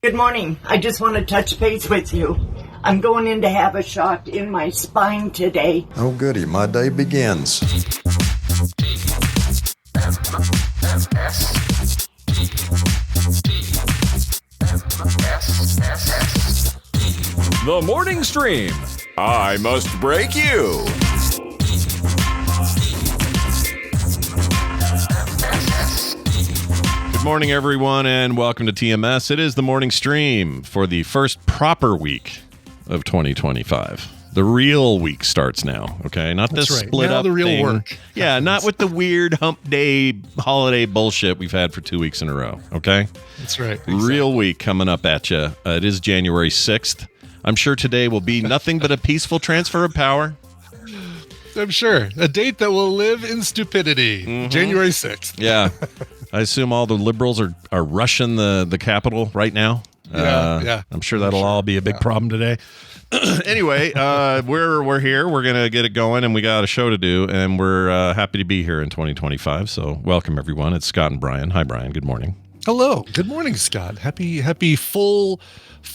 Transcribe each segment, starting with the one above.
Good morning. I just want to touch base with you. I'm going in to have a shot in my spine today. Oh, goody. My day begins. The morning stream. I must break you. Good morning, everyone, and welcome to TMS. It is the morning stream for the first proper week of 2025. The real week starts now, okay? Not this split up the real thing. Work. Yeah, not with the weird hump day holiday bullshit we've had for 2 weeks in a row, okay? That's right. Exactly. Real week coming up at you. It is January 6th. I'm sure today will be nothing but a peaceful transfer of power. I'm sure. A date that will live in stupidity. Mm-hmm. January 6th. Yeah. I assume all the liberals are rushing the Capitol right now. Yeah. I'm sure that'll all be a big problem today. Anyway, we're here. We're going to get it going, and we got a show to do, and we're happy to be here in 2025. So welcome, everyone. It's Scott and Brian. Hi, Brian. Good morning. Hello. Good morning, Scott. Happy full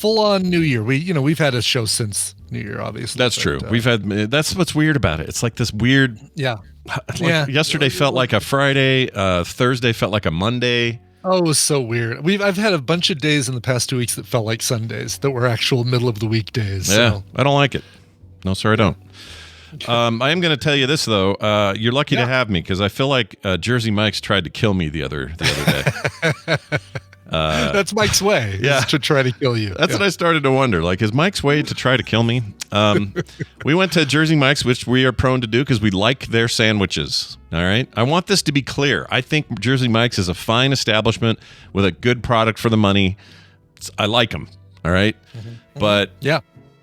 on New Year. We've had a show since New Year, obviously. That's true. That's what's weird about it. It's like this weird. Yeah. Yesterday felt like a Friday. Thursday felt like a Monday. Oh, it was so weird. I've had a bunch of days in the past 2 weeks that felt like Sundays that were actual middle of the week days. Yeah, so. I don't like it. No, sir, I don't. I am going to tell you this though. You're lucky to have me because I feel like Jersey Mike's tried to kill me the other day. That's Mike's way. Yeah, to try to kill you. That's what I started to wonder. Like, is Mike's way to try to kill me? We went to Jersey Mike's, which we are prone to do because we like their sandwiches. All right. I want this to be clear. I think Jersey Mike's is a fine establishment with a good product for the money. I like them. All right. Mm-hmm. But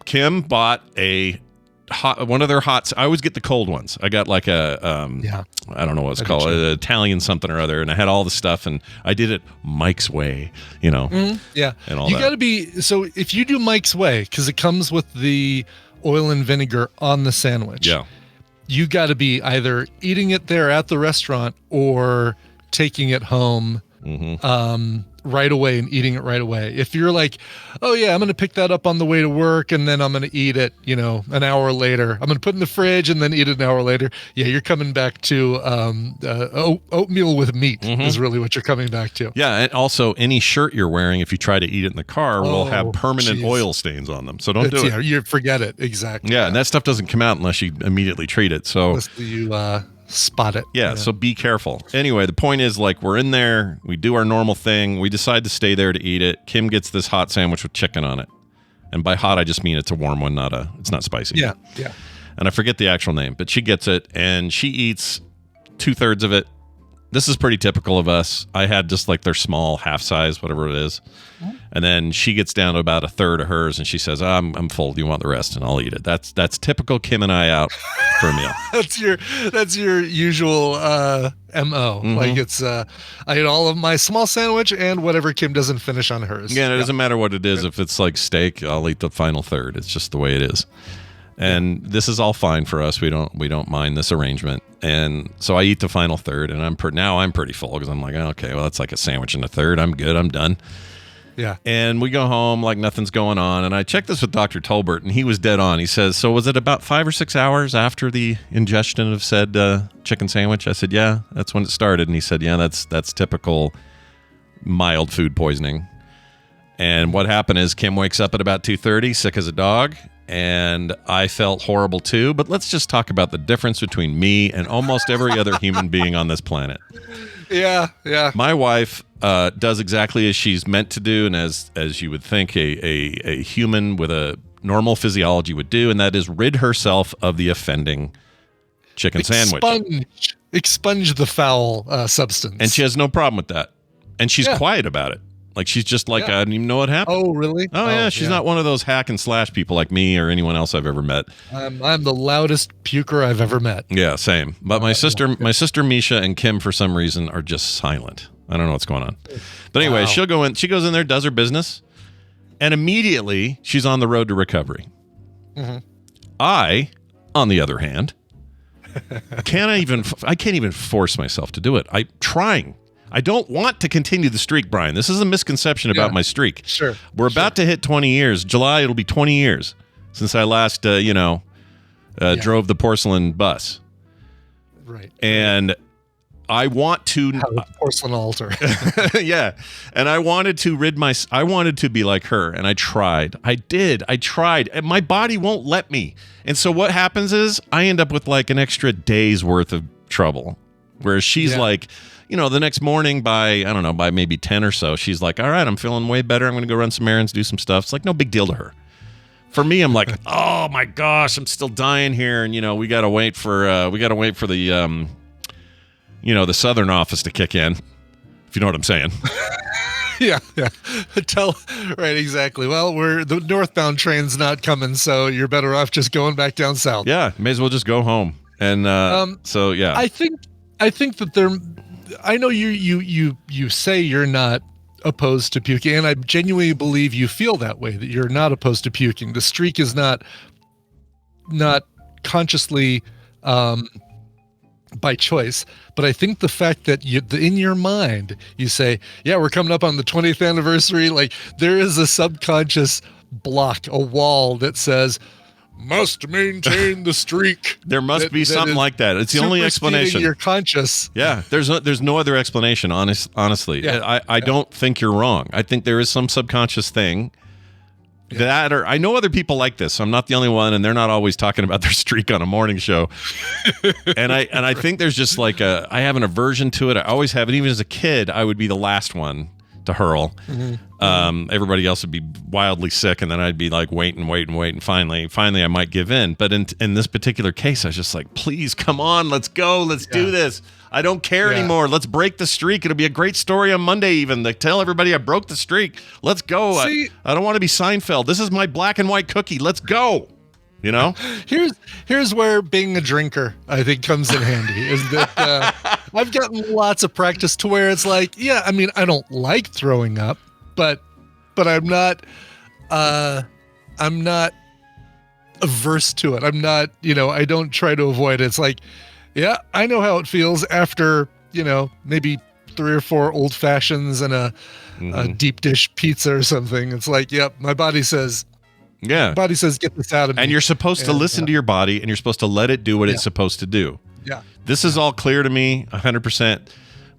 Kim bought one of their hots. I always get the cold ones. I got like a I don't know what it's called, an Italian something or other, and I had all the stuff, and I did it Mike's way, Mm-hmm. Yeah, and all you that. got to be so if you do Mike's way because it comes with the oil and vinegar on the sandwich. Yeah, you got to be either eating it there at the restaurant or taking it home. Mm-hmm. Right away and eating it right away. If you're like, oh yeah, I'm going to pick that up on the way to work and then I'm going to eat it, an hour later. I'm going to put it in the fridge and then eat it an hour later. Yeah, you're coming back to oatmeal with meat is really what you're coming back to. Yeah, and also any shirt you're wearing, if you try to eat it in the car, will have permanent oil stains on them. So don't do it. Yeah, you forget it. Exactly. Yeah, and that stuff doesn't come out unless you immediately treat it. So unless you spot it. Yeah, so be careful. Anyway, the point is, like, we're in there, we do our normal thing, we decide to stay there to eat it. Kim gets this hot sandwich with chicken on it. And by hot, I just mean it's a warm one, it's not spicy. Yeah. And I forget the actual name, but she gets it, and she eats 2/3 of it. This is pretty typical of us. I had just like their small half size, whatever it is. And then she gets down to about 1/3 of hers, and she says, I'm full. Do you want the rest? And I'll eat it. That's typical Kim and I out for a meal. That's your usual MO. Mm-hmm. Like it's I eat all of my small sandwich and whatever Kim doesn't finish on hers. Yeah, it doesn't matter what it is. If it's like steak, I'll eat the final third. It's just the way it is. And this is all fine for us. We don't mind this arrangement. And so I eat the final third, and I'm pretty full because I'm like, oh, okay, well, that's like a sandwich and a third. I'm good. I'm done. Yeah. And we go home like nothing's going on. And I checked this with Dr. Tolbert, and he was dead on. He says, so was it about 5 or 6 hours after the ingestion of said chicken sandwich? I said, yeah, that's when it started. And he said, yeah, that's typical mild food poisoning. And what happened is Kim wakes up at about 2:30, sick as a dog. And I felt horrible too. But let's just talk about the difference between me and almost every other human being on this planet. Yeah. My wife does exactly as she's meant to do, and as you would think a human with a normal physiology would do, and that is rid herself of the offending chicken sandwich. Expunge the foul substance. And she has no problem with that. And she's quiet about it. Like, she's just like, I didn't even know what happened. Oh, really? Oh, yeah. She's not one of those hack and slash people like me or anyone else I've ever met. I'm the loudest puker I've ever met. Yeah, same. But my sister Misha and Kim, for some reason, are just silent. I don't know what's going on. But anyway, she goes in there, does her business, and immediately she's on the road to recovery. Mm-hmm. I, on the other hand, I can't even force myself to do it. I'm trying. I don't want to continue the streak, Brian. This is a misconception about my streak. Sure. We're about to hit 20 years. July, it'll be 20 years since I last, drove the Porcelain bus. Right. And I want to porcelain altar. yeah. And I wanted to I wanted to be like her, and I tried. I tried. And my body won't let me. And so what happens is I end up with like an extra day's worth of trouble. Whereas she's like, the next morning by maybe 10 or so, she's like, all right, I'm feeling way better. I'm going to go run some errands, do some stuff. It's like no big deal to her. For me, I'm like, oh my gosh, I'm still dying here. And, we got to wait for the, the Southern office to kick in, if you know what I'm saying. Yeah. Right, exactly. Well, the northbound train's not coming, so you're better off just going back down south. Yeah, may as well just go home. And so, yeah. I think that I know you say you're not opposed to puking, and I genuinely believe you feel that way, that you're not opposed to puking. The streak is not consciously by choice, but I think the fact that in your mind you say, yeah, we're coming up on the 20th anniversary, like there is a subconscious block, a wall that says must maintain the streak. There must be something like that. It's the only explanation. You're conscious. Yeah, there's no other explanation. Honestly, I don't think you're wrong. I think there is some subconscious thing that, or I know other people like this. So I'm not the only one, and they're not always talking about their streak on a morning show. and I think there's just like I have an aversion to it. I always have it. Even as a kid, I would be the last one to hurl. Everybody else would be wildly sick, and then I'd be like waiting. Finally, I might give in. But in this particular case, I was just like, please, come on, let's go, let's do this. I don't care anymore. Let's break the streak. It'll be a great story on Monday even. They tell everybody I broke the streak. Let's go. I don't want to be Seinfeld. This is my black and white cookie. Let's go. Here's where being a drinker, I think, comes in handy. Is that I've gotten lots of practice to where it's like, I mean, I don't like throwing up, but I'm not averse to it. I'm not, I don't try to avoid it. It's like, yeah, I know how it feels after, maybe 3 or 4 old fashions and a deep dish pizza or something. It's like, yep, my body says. Yeah. My body says, get this out of me. And you're supposed to listen to your body, and you're supposed to let it do what it's supposed to do. Yeah. This is all clear to me, 100%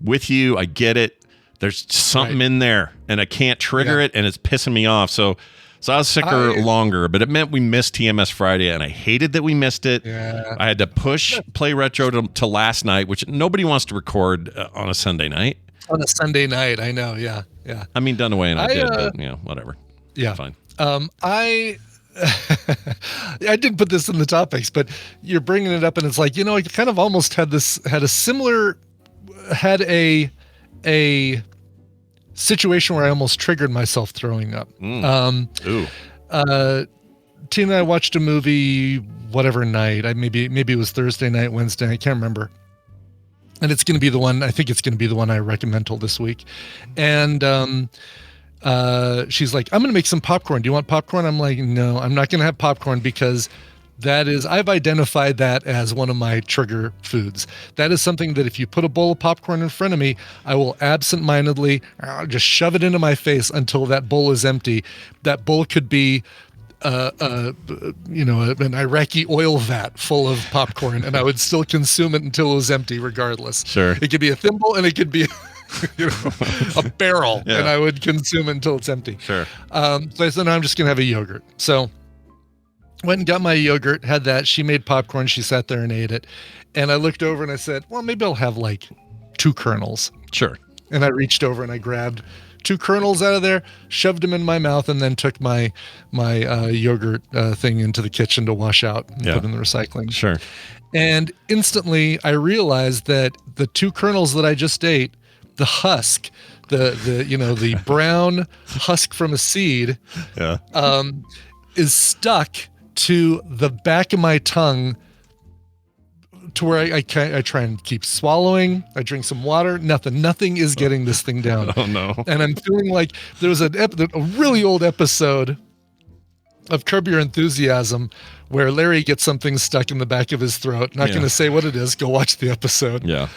with you. I get it. There's something in there, and I can't trigger it, and it's pissing me off. So I was sicker longer, but it meant we missed TMS Friday, and I hated that we missed it. Yeah. I had to push Play Retro to last night, which nobody wants to record on a Sunday night. On a Sunday night, I know, yeah. I mean, done away, and I did, but, whatever. Yeah. Fine. I didn't put this in the topics, but you're bringing it up, and it's like, I kind of almost had a situation where I almost triggered myself throwing up. Tina and I watched a movie whatever night. Maybe it was Thursday night, Wednesday, I can't remember. And it's going to be the one, I think it's going to be the one I recommend this week. And she's like, I'm going to make some popcorn. Do you want popcorn? I'm like, no, I'm not going to have popcorn because I've identified that as one of my trigger foods. That is something that if you put a bowl of popcorn in front of me, I will absentmindedly just shove it into my face until that bowl is empty. That bowl could be, an Iraqi oil vat full of popcorn, and I would still consume it until it was empty regardless. Sure. It could be a thimble and it could be a barrel, and I would consume it until it's empty. Sure. So I said, no, I'm just going to have a yogurt. So went and got my yogurt, had that. She made popcorn. She sat there and ate it. And I looked over and I said, well, maybe I'll have like 2 kernels. Sure. And I reached over and I grabbed 2 kernels out of there, shoved them in my mouth, and then took my yogurt thing into the kitchen to wash out and put in the recycling. Sure. And instantly I realized that the 2 kernels that I just ate, the husk, the brown husk from a seed, is stuck to the back of my tongue, to where I try and keep swallowing. I drink some water. Nothing is getting this thing down. Oh no! And I'm feeling like there was a really old episode of Curb Your Enthusiasm where Larry gets something stuck in the back of his throat. Not going to say what it is. Go watch the episode. Yeah.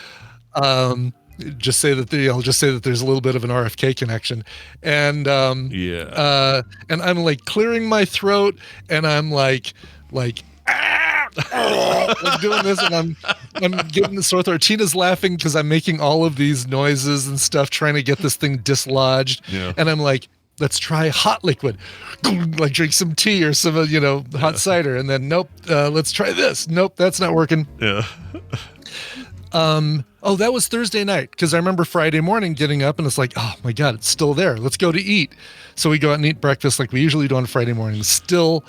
just say that I'll just say that there's a little bit of an RFK connection, and and I'm like clearing my throat, and I'm like I'm doing this, and I'm getting the sore throat. Tina's laughing because I'm making all of these noises and stuff, trying to get this thing dislodged. Yeah. And I'm like, let's try hot liquid, like drink some tea or some hot cider, and then nope, let's try this. Nope, that's not working. Yeah. Oh, that was Thursday night, because I remember Friday morning getting up and it's like, oh my God, it's still there. Let's go to eat. So we go out and eat breakfast like we usually do on Friday morning. Still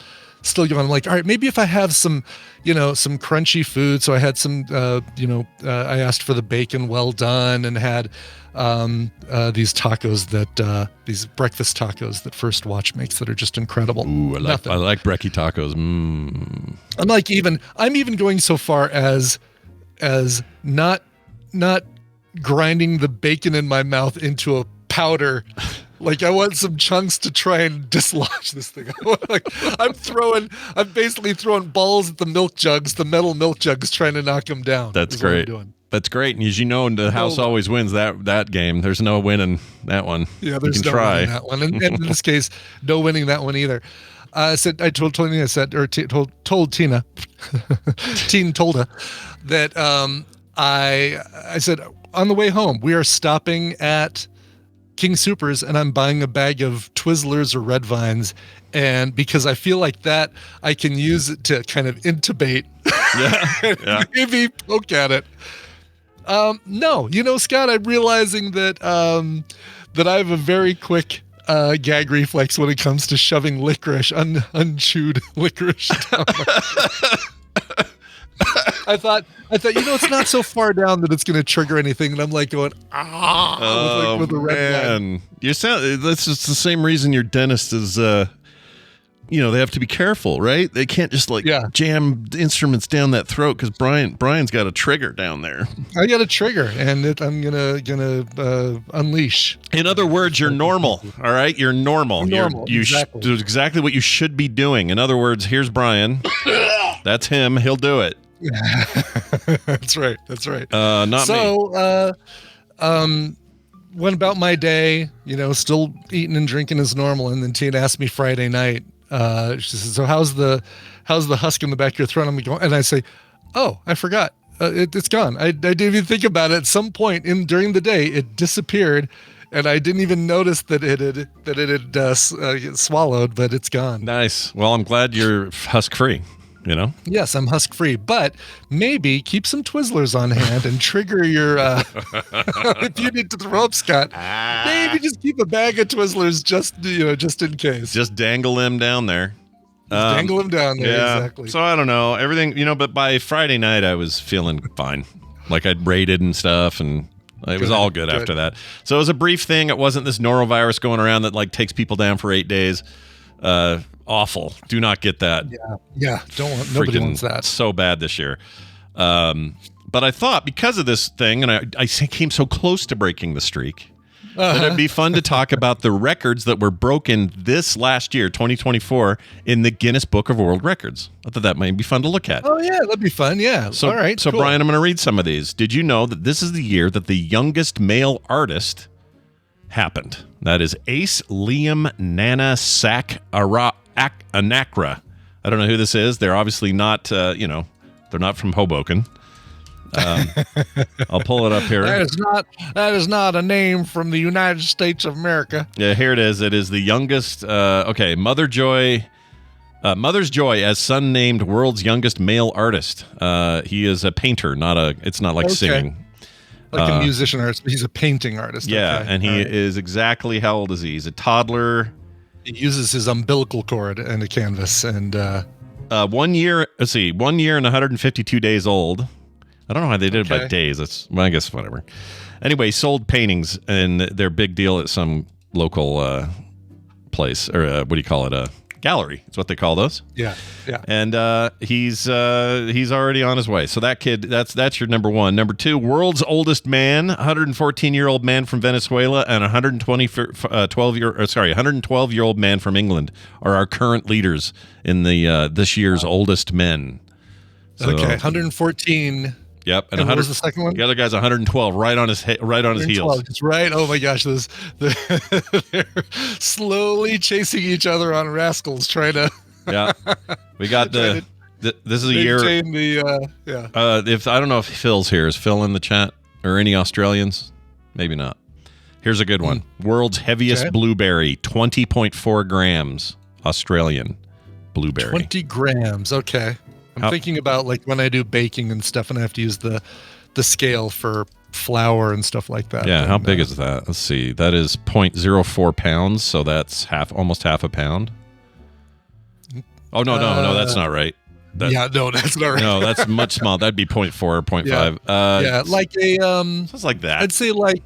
going. I'm like, all right, maybe if I have some crunchy food. So I had some, I asked for the bacon well done, and had these tacos these breakfast tacos that First Watch makes that are just incredible. Ooh, I like Brekkie tacos. I'm even going so far as not grinding the bacon in my mouth into a powder. Like, I want some chunks to try and dislodge this thing. I'm basically throwing balls at the metal milk jugs, trying to knock them down. That's great. That's great. And as you know, the house always wins that game. There's no winning that one. Yeah, there's no winning that one. And in this case, no winning that one either. I told Tina, Teen told her that I said, on the way home, we are stopping at King Soopers, and I'm buying a bag of Twizzlers or Red Vines, and because I feel like that I can use it to kind of intubate, yeah. Maybe poke at it. No, Scott, I'm realizing that that I have a very quick gag reflex when it comes to shoving licorice, unchewed licorice down I thought, it's not so far down that it's going to trigger anything. And I'm like going, with a red line. That's just the same reason your dentist is, they have to be careful, right? They can't just jam instruments down that throat, because Brian's got a trigger down there. I got a trigger, and I'm gonna unleash. In other words, you're normal. All right, you're normal. You do exactly what you should be doing. In other words, here's Brian. That's him. He'll do it. That's right. Not me. Went about my day, still eating and drinking as normal. And then Tina asked me Friday night, she said, so how's the husk in the back of your throat? I'm going, and I say, oh, I forgot. It's gone. I didn't even think about it. At some point during the day, it disappeared, and I didn't even notice that it had swallowed, but it's gone. Nice. Well, I'm glad you're husk free. Yes, I'm husk free, but maybe keep some Twizzlers on hand and trigger your, if you need to throw up, Scott, maybe just keep a bag of Twizzlers just in case. Just dangle them down there. Dangle them down there, yeah. Exactly. So I don't know, everything, but by Friday night I was feeling fine. Like I'd rated and stuff, and it was all good after that. So it was a brief thing. It wasn't this norovirus going around that takes people down for 8 days. Awful. Do not get that. Yeah. Nobody wants that. So bad this year. But I thought, because of this thing, and I came so close to breaking the streak, that it'd be fun to talk about the records that were broken this last year, 2024, in the Guinness Book of World Records. I thought that might be fun to look at. Oh, yeah, that'd be fun. Yeah. So, all right. So, cool. Brian, I'm going to read some of these. Did you know that this is the year that the youngest male artist happened? That is Ace Liam Nana Sak Anakra. I don't know who this is. They're obviously not, they're not from Hoboken. I'll pull it up here. That is not a name from the United States of America. Yeah, here it is. It is the youngest. Mother's Joy, as son named world's youngest male artist. He is a painter, it's not like singing. Like a musician artist, but he's a painting artist. Yeah, okay. And he is exactly, how old is he? He's a toddler. He uses his umbilical cord and a canvas. And 1 year, 1 year and 152 days old. I don't know how they did it by days. I guess whatever. Anyway, sold paintings, and they're big deal at some local place, or what do you call it? A gallery. It's what they call those. Yeah. And he's already on his way. So that kid, that's your number one. Number two, world's oldest man, 114-year-old man from Venezuela, and 112-year-old man from England are our current leaders in the this year's oldest men. So, 114 Yep, And what was the second one? The other guy's 112, right on his heels. 112, it's right. Oh my gosh, they're slowly chasing each other on rascals, trying to. Yeah, we got this is a year. If I don't know if Phil's here, is Phil in the chat or any Australians? Maybe not. Here's a good one. World's heaviest blueberry, 20.4 grams, Australian blueberry. 20 grams. Okay. I'm thinking about like when I do baking and stuff, and I have to use the scale for flour and stuff like that. Yeah, how big is that? Let's see. That is 0.04 pounds, so that's almost half a pound. Oh no, that's not right. That's not right. No, that's much small. That'd be 0.4 or 0.5. Yeah, like a something like that. I'd say like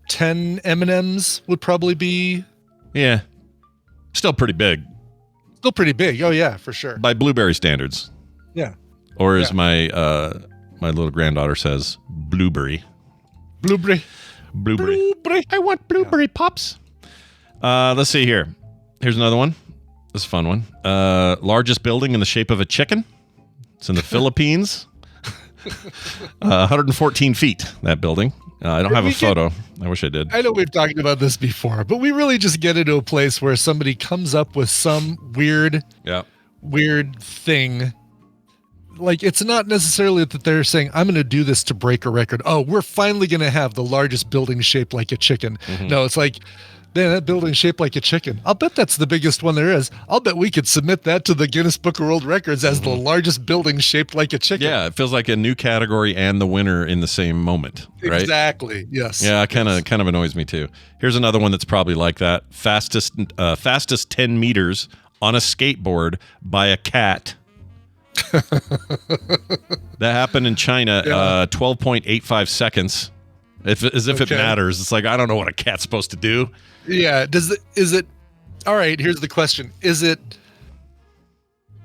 10 M&Ms would probably be. Yeah, still pretty big. Still pretty big. Oh yeah, for sure. By blueberry standards. Yeah. Or as my little granddaughter says, blueberry. Blueberry. I want blueberry pops. Let's see here. Here's another one. This is a fun one. Largest building in the shape of a chicken. It's in the Philippines. 114 feet, that building. I don't have a photo. I wish I did. I know we've talked about this before, but we really just get into a place where somebody comes up with some weird thing. Like, it's not necessarily that they're saying, I'm going to do this to break a record. Oh, we're finally going to have the largest building shaped like a chicken. Mm-hmm. No, it's like, man, that building shaped like a chicken. I'll bet that's the biggest one there is. I'll bet we could submit that to the Guinness Book of World Records as the largest building shaped like a chicken. Yeah, it feels like a new category and the winner in the same moment, right? Exactly, yes. Yeah, it kind of annoys me too. Here's another one that's probably like that. Fastest 10 meters on a skateboard by a cat. That happened in China, 12.85 seconds. As if it matters. It's like, I don't know what a cat's supposed to do. Yeah. Is it all right, here's the question. Is it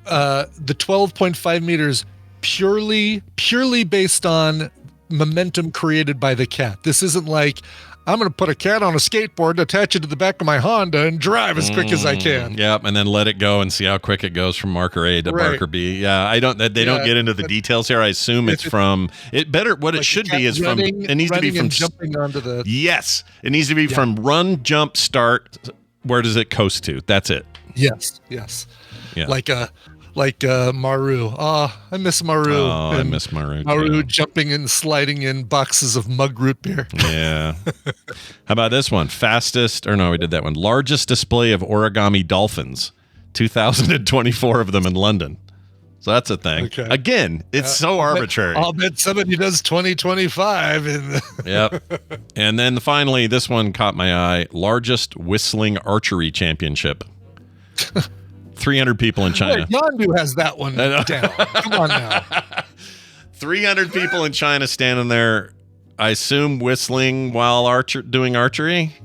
the 12.5 meters purely based on momentum created by the cat? This isn't like, I'm going to put a cat on a skateboard, attach it to the back of my Honda, and drive as quick as I can. Yep, and then let it go and see how quick it goes from marker A to marker B. Yeah, they don't get into the details here. I assume it's from it. Better what it should be is running, from. It needs to be from jumping onto the. Yes, it needs to be from run, jump, start. Where does it coast to? That's it. Yes. Yeah. Like Maru. Oh, I miss Maru. Oh, I miss Maru. Maru jumping and sliding in boxes of mug root beer. Yeah. How about this one? We did that one. Largest display of origami dolphins. 2,024 of them in London. So that's a thing. Okay. Again, it's so arbitrary. I'll bet somebody does 2025. Yep. And then finally, this one caught my eye. Largest whistling archery championship. 300 people in China. Yondu has that one down. Come on now. 300 people in China standing there, I assume whistling while doing archery.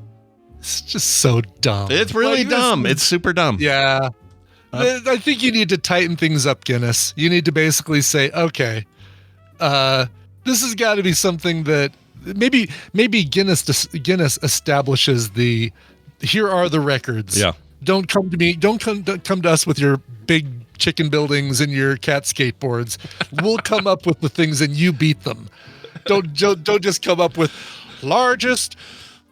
It's just so dumb. It's really dumb. It's super dumb. Yeah. I think you need to tighten things up, Guinness. You need to basically say, okay, this has got to be something that maybe Guinness establishes here are the records. Yeah. Don't come to me. Don't come to us with your big chicken buildings and your cat skateboards. We'll come up with the things and you beat them. Don't just come up with largest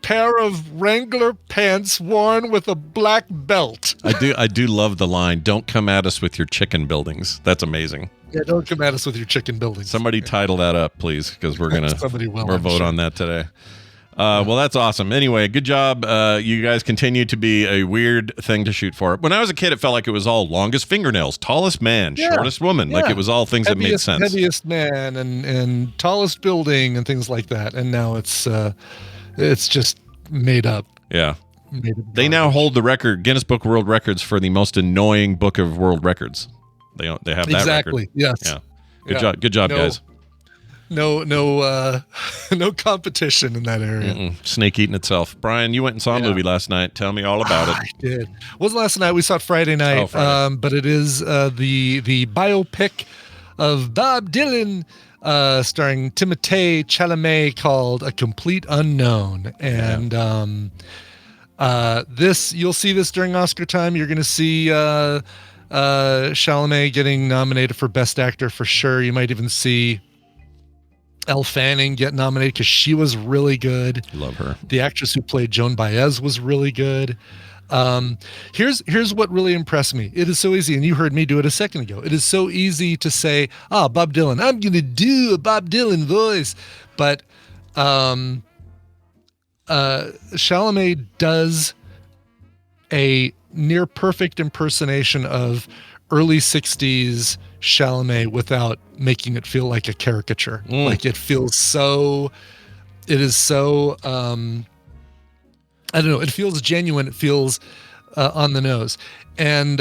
pair of Wrangler pants worn with a black belt. I do love the line. Don't come at us with your chicken buildings. That's amazing. Yeah, don't come at us with your chicken buildings. Somebody title that up, please, because we're gonna vote on that today. Well, that's awesome. Anyway, good job. You guys continue to be a weird thing to shoot for. When I was a kid, it felt like it was all longest fingernails, tallest man, shortest woman. Yeah. Like it was all things that made sense. Heaviest man and tallest building and things like that. And now it's just made up. Yeah. They now hold the record, Guinness Book of World Records, for the most annoying Book of World Records. They have that record. Exactly. Yes. Yeah. Good job, guys. No competition in that area. Snake eating itself. Brian, you went and saw a movie last night. Tell me all about it. I did. Wasn't last night. We saw it Friday night. Oh, Friday. But it is the biopic of Bob Dylan, starring Timothée Chalamet, called A Complete Unknown. And this, you'll see this during Oscar time. You're going to see Chalamet getting nominated for Best Actor for sure. You might even see Elle Fanning get nominated because she was really good. Love her. The actress who played Joan Baez was really good. Here's what really impressed me. It is so easy, and you heard me do it a second ago. It is so easy to say, Bob Dylan, I'm going to do a Bob Dylan voice. But Chalamet does a near perfect impersonation of early 60s Chalamet without making it feel like a caricature. Like it is so I don't know, it feels genuine, it feels on the nose. And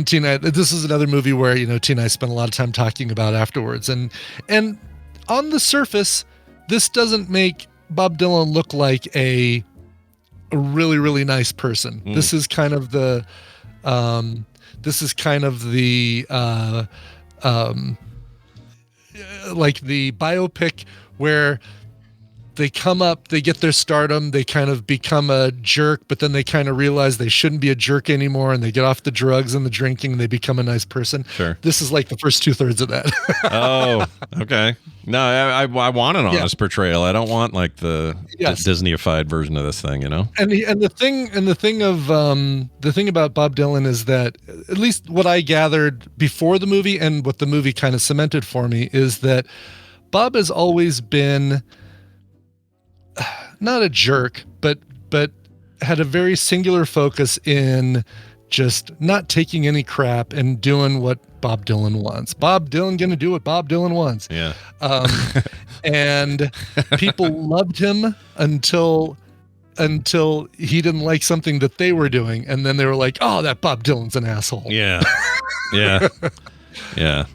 Tina, this is another movie where, Tina and I spent a lot of time talking about afterwards, and on the surface this doesn't make Bob Dylan look like a really, really nice person. This is kind of the like the biopic where they come up, they get their stardom, they kind of become a jerk, but then they kind of realize they shouldn't be a jerk anymore, and they get off the drugs and the drinking, and they become a nice person. Sure. This is like the first 2/3 of that. Oh, okay. No, I want an honest portrayal. I don't want like the Disney-ified version of this thing, And the thing about Bob Dylan is that, at least what I gathered before the movie and what the movie kind of cemented for me, is that Bob has always been not a jerk, but had a very singular focus in just not taking any crap and doing what Bob Dylan wants. Bob Dylan gonna do what Bob Dylan wants. Yeah. And people loved him until he didn't like something that they were doing, and then they were like, "Oh, that Bob Dylan's an asshole." Yeah. Yeah. Yeah.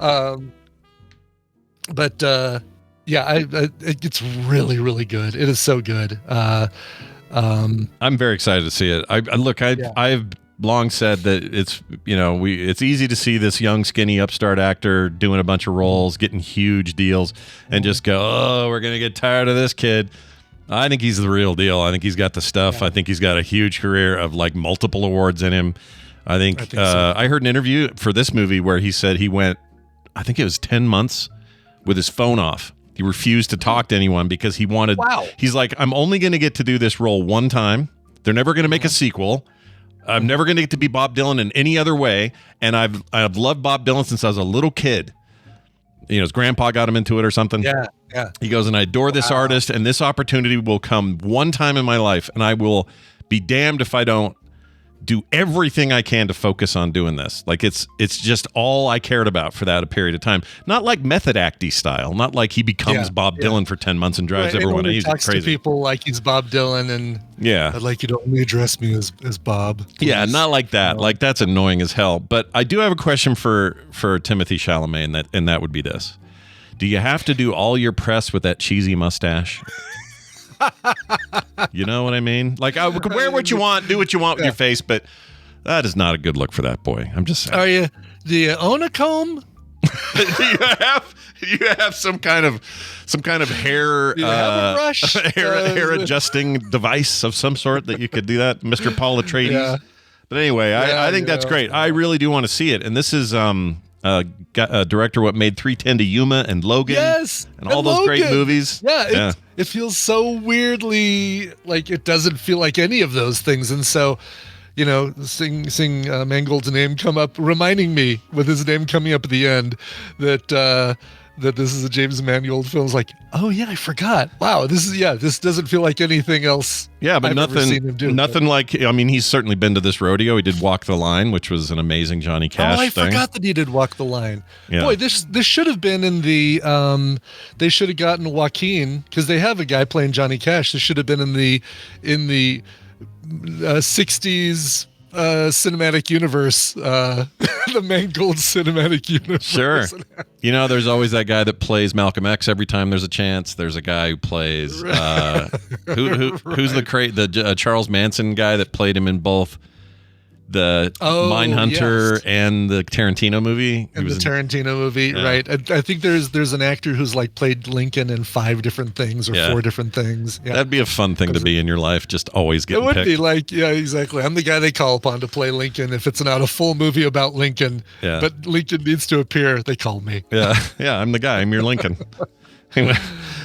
It's really, really good. It is so good. I'm very excited to see it. I've long said that it's easy to see this young skinny upstart actor doing a bunch of roles, getting huge deals, and just go, oh, we're gonna get tired of this kid. I think he's the real deal. I think he's got the stuff. I think he's got a huge career of like multiple awards in him. I think so. I heard an interview for this movie where he said he went, I think it was 10 months with his phone off. He refused to talk to anyone because he wanted, he's like, I'm only going to get to do this role one time. They're never going to make a sequel. I'm never going to get to be Bob Dylan in any other way. And I've loved Bob Dylan since I was a little kid. His grandpa got him into it or something. Yeah. He goes, and I adore this artist, and this opportunity will come one time in my life, and I will be damned if I don't do everything I can to focus on doing this. Like it's just all I cared about for that period of time. Not like method acty style. Not like he becomes Bob Dylan for 10 months and drives everyone crazy. Talks to people like he's Bob Dylan, and I'd like you to only address me as Bob. Please. Yeah, not like that. Like that's annoying as hell. But I do have a question for Timothée Chalamet, and that would be this: do you have to do all your press with that cheesy mustache? You know what I mean? Like, wear what you want, do what you want with your face, but that is not a good look for that boy. I'm just saying. Do you own a comb? do you have some kind of hair have a brush? hair adjusting device of some sort that you could do that, Mr. Paul Atreides? Yeah. But anyway, I think that's great. I really do want to see it, and this is director what made 3:10 to Yuma and Logan, and all those great movies. It feels so weirdly like it doesn't feel like any of those things, and so seeing Mangold's name come up, reminding me with his name coming up at the end that this is a James Mangold film. It's like, oh yeah, I forgot. Wow, this doesn't feel like anything else. Yeah, but nothing like. I mean, he's certainly been to this rodeo. He did Walk the Line, which was an amazing Johnny Cash thing. I forgot that he did Walk the Line. Yeah. Boy, this should have been in the. They should have gotten Joaquin, because they have a guy playing Johnny Cash. This should have been in the 60s cinematic universe, the Mangold cinematic universe. Sure. There's always that guy that plays Malcolm X every time there's a chance. There's a guy who plays who's the Charles Manson guy that played him in both the Mindhunter and the Tarantino movie. Tarantino movie, right? I think there's an actor who's like played Lincoln in 5 different things or 4 different things. Yeah. That'd be a fun thing to be in your life, just always getting picked. It would be like, exactly. I'm the guy they call upon to play Lincoln. If it's not a full movie about Lincoln, but Lincoln needs to appear, they call me. Yeah, I'm the guy. I'm your Lincoln.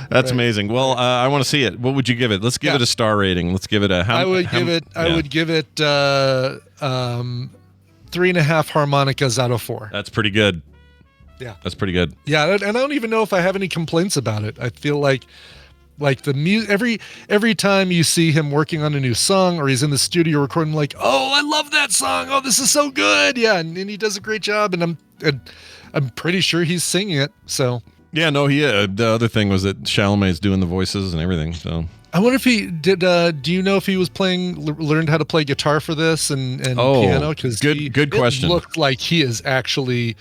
That's amazing. Well, I want to see it. What would you give it? Let's give it a star rating. Let's give it a. I would give it 3.5 harmonicas out of 4. That's pretty good. Yeah, that's pretty good. Yeah, and I don't even know if I have any complaints about it. I feel like the music every time you see him working on a new song or he's in the studio recording, like, oh, I love that song. Oh, this is so good. Yeah, and he does a great job, and I'm pretty sure he's singing it. So yeah, no, the other thing was that Chalamet's doing the voices and everything. So I wonder if he did. Do you know if he was learned how to play guitar for this and piano? Because good question. It looked like he is actually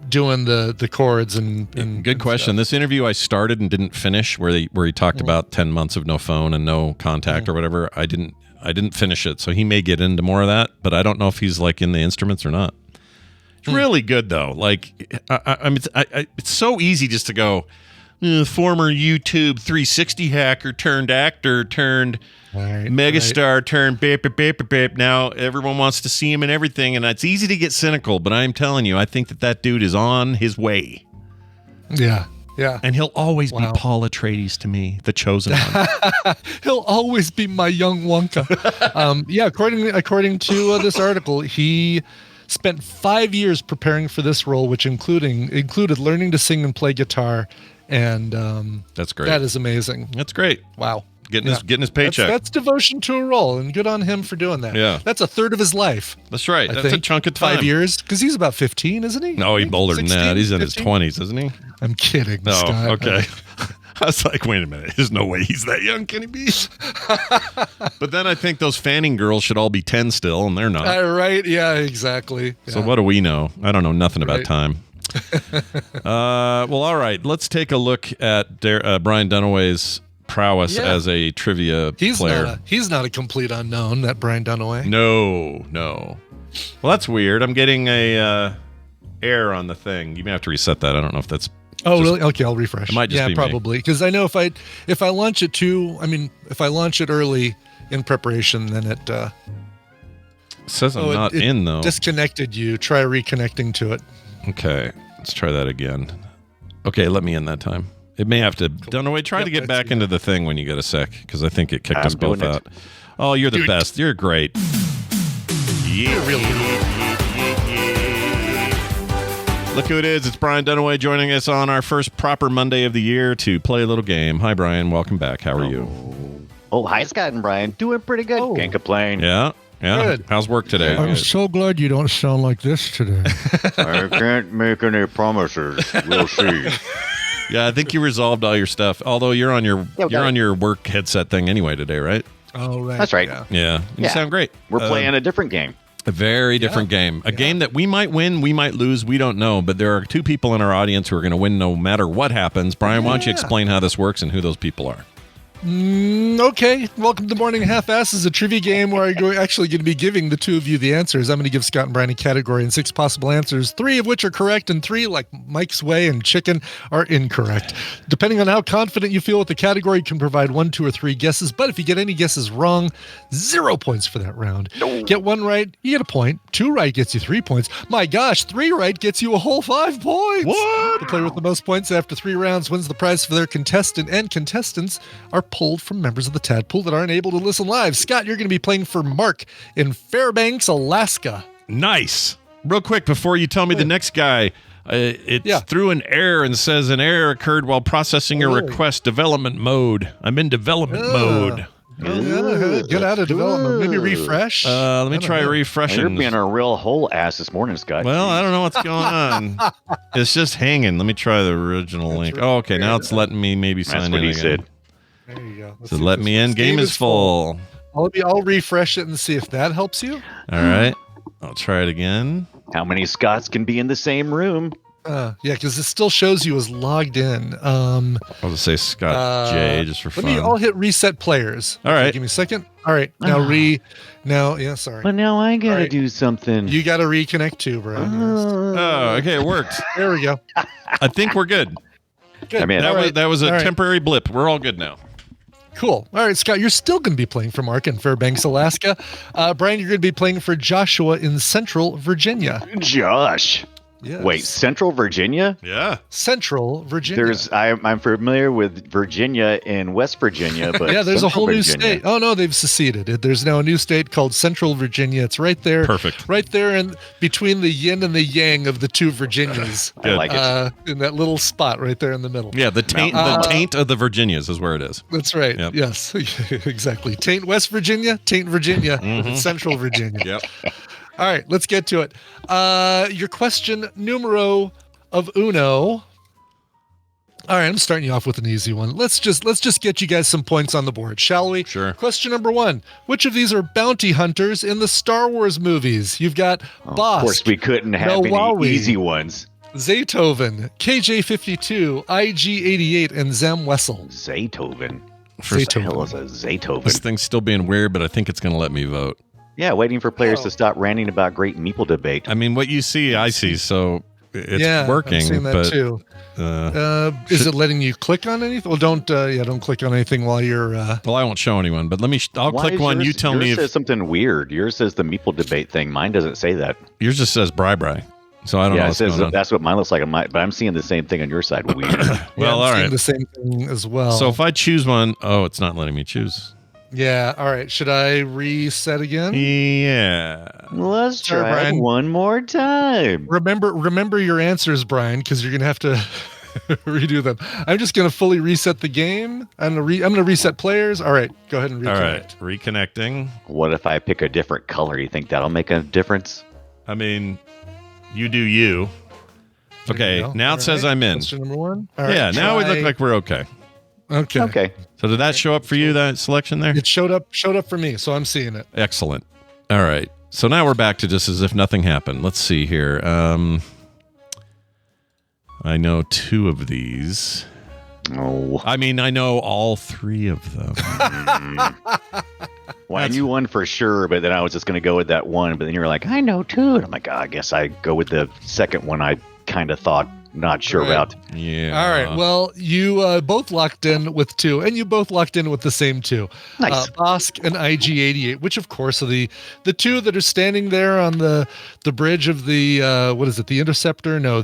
doing the chords and good question. This interview I started and didn't finish, where he talked about 10 months of no phone and no contact or whatever. I didn't finish it, so he may get into more of that, but I don't know if he's like in the instruments or not. It's really good though. Like it's so easy just to go. Former YouTube 360 hacker turned actor turned megastar turned bape. Now everyone wants to see him in everything, and it's easy to get cynical, but I'm telling you, I think that dude is on his way. Yeah. And he'll always be Paul Atreides to me, the chosen one. He'll always be my young Wonka. According to this article, he spent 5 years preparing for this role, which included learning to sing and play guitar. And that's great. That is amazing. That's great. Wow. Getting his paycheck. That's devotion to a role, and good on him for doing that. Yeah. That's a third of his life. That's right. That's a chunk of time. 5 years, because he's about 15, isn't he? No, he's older 16, than that. He's in 15? His 20s, isn't he? I'm kidding. No, Scott. Okay. I was like, wait a minute. There's no way he's that young, can he be? But then I think those Fanning girls should all be 10 still, and they're not. Right? Yeah, exactly. Yeah. So what do we know? I don't know nothing about time. Well, all right. Let's take a look at Brian Dunaway's prowess as a trivia player. He's not a complete unknown, that Brian Dunaway. No. Well, that's weird. I'm getting a error on the thing. You may have to reset that. I don't know if that's... Oh, really? Okay, I'll refresh. It might just be probably. Because I know if I launch it if I launch it early in preparation, then it... says I'm not in, though. Disconnected you. Try reconnecting to it. Okay, let's try that again. Okay, let me in that time. It may have to... Dunaway, try to get back into the thing when you get a sec, because I think it kicked us both out. Oh, you're the best. You're great. Yeah. You're really good. Look who it is. It's Brian Dunaway joining us on our first proper Monday of the year to play a little game. Hi, Brian. Welcome back. How are you? Oh, hi, Scott and Brian. Doing pretty good. Oh. Can't complain. Yeah. Good. How's work today? I'm so glad you don't sound like this today. I can't make any promises. We'll see. Yeah, I think you resolved all your stuff. Although you're on your work headset thing anyway today, right? Oh, right. That's right. Yeah. You sound great. We're playing a different game. A very different game. A game that we might win, we might lose, we don't know. But there are two people in our audience who are going to win no matter what happens. Brian, why don't you explain how this works and who those people are? Okay. Welcome to Morning Half-Asses, a trivia game where I'm actually going to be giving the two of you the answers. I'm going to give Scott and Brian a category and 6 possible answers, 3 of which are correct and 3, like Mike's Way and Chicken, are incorrect. Depending on how confident you feel with the category, you can provide 1, 2, or 3 guesses. But if you get any guesses wrong, 0 points for that round. Get 1 right, you get a point. 2 right gets you 3 points. My gosh, 3 right gets you a whole 5 points. What? The player with the most points after 3 rounds wins the prize for their contestant, and contestants are pulled from members of the Tadpool that aren't able to listen live. Scott, you're going to be playing for Mark in Fairbanks, Alaska. Nice. Real quick, before you tell me the next guy, it's through an error and says an error occurred while processing your request. Development mode. I'm in development mode. Get out of development. Maybe refresh. Let me try refreshing. You're being a real whole ass this morning, Scott. Well, I don't know what's going on. It's just hanging. Let me try the original link. Oh, okay. Now it's letting me maybe sign in again. Said. There you go. So let me in. Game is full. I'll refresh it and see if that helps you. All right. I'll try it again. How many Scots can be in the same room? Yeah, because it still shows you as logged in. I'll just say Scott J just for fun. I'll hit reset players. All right. Give me a second. All right. Now, sorry. But now I gotta do something. You gotta reconnect too, bro. Oh, okay. It worked. There we go. I think we're good. Good. I'm in. That was a temporary blip. We're all good now. Cool. All right, Scott, you're still going to be playing for Mark in Fairbanks, Alaska. Brian, you're going to be playing for Joshua in Central Virginia. Josh. Yes. Wait, Central Virginia? Yeah. Central Virginia. I'm familiar with Virginia in West Virginia, but yeah, there's a Central whole new Virginia. state. Oh no, they've seceded. There's now a new state called Central Virginia. It's right there. Perfect. Right there in between the yin and the yang of the two Virginias. I like it. In that little spot right there in the middle. Yeah, the taint of the Virginias is where it is. That's right. Yep. Yes, exactly. Taint West Virginia, Taint Virginia, Central Virginia. Yep. All right, let's get to it. Your question numero of uno. All right, I'm starting you off with an easy one. Let's just get you guys some points on the board, shall we? Sure. Question number 1. Which of these are bounty hunters in the Star Wars movies? You've got Bosk, Of course, we couldn't have Nowawi, any easy ones. Zaytoven, KJ52, IG88, and Zam Wessel. Zaytoven. First, What the hell is a this Zaytoven? thing's still being weird, but I think it's going to let me vote. Yeah, waiting for players to stop ranting about great meeple debate. I mean, what you see, I see. So it's working. I'm seeing that but, too. Is it letting you click on anything? Well, don't click on anything while you're. Well, I won't show anyone, but I'll Why click is one. yours- You tell me yours if says something weird. Yours says the meeple debate thing. Mine doesn't say that. yours just says bri. So I don't know Yeah, it what's says going on. that's what mine looks like. But I'm seeing the same thing on your side. Weird. Well, I'm all seeing right. the same thing as well. So if I choose one, it's not letting me choose. Yeah. All right. Should I reset again? Yeah. Let's Sorry, try Brian. it one more time. Remember your answers, Brian, because you're gonna have to redo them. I'm just gonna fully reset the game. I'm gonna reset players. All right. Go ahead and reconnect. All right. Reconnecting. What if I pick a different color? You think that'll make a difference? I mean, you do you. Okay. There you go. Now All it says right. I'm in. Question number 1. All right, Yeah. Now we try- look like we're okay. okay. Okay. So did that show up for you? That selection there? It showed up for me, so I'm seeing it. Excellent. All right. So now we're back to just as if nothing happened. Let's see here. I know 2 of these. Oh, I mean, I know all 3 of them. well, I knew one for sure, but then I was just going to go with that one. But then you were like, I know 2. And I'm like, I guess I go with the second one I kind of thought, not sure Right. about. Yeah. All right. Well, you both locked in with 2, and you both locked in with the same 2. Nice. Bosk and IG88, which of course are the 2 that are standing there on the bridge of the what is it? The Interceptor? No,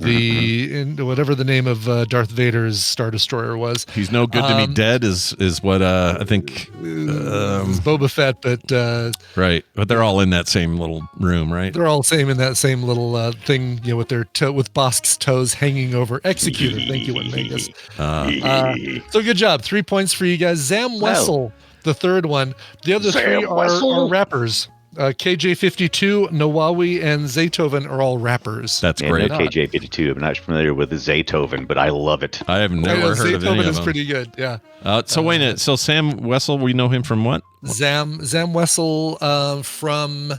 whatever the name of Darth Vader's Star Destroyer was. He's no good to me dead is what I think. It's Boba Fett, but Right. But they're all in that same little room, right? they're all same in that same little thing, with their with Bosk's toes hanging over Executor. Thank you, Vegas. So good job. 3 points for you guys. Zam Wessel, the third one. The other 3 are rappers. KJ52, Nowawi, and Zaytoven are all rappers. That's Yeah, great. no KJ52. I'm not familiar with the Zaytoven, but I love it. I have never heard of Zaytoven any is of them. pretty good. Yeah. So wait a minute. So Sam Wessel, we know him from what? Zam Wessel from,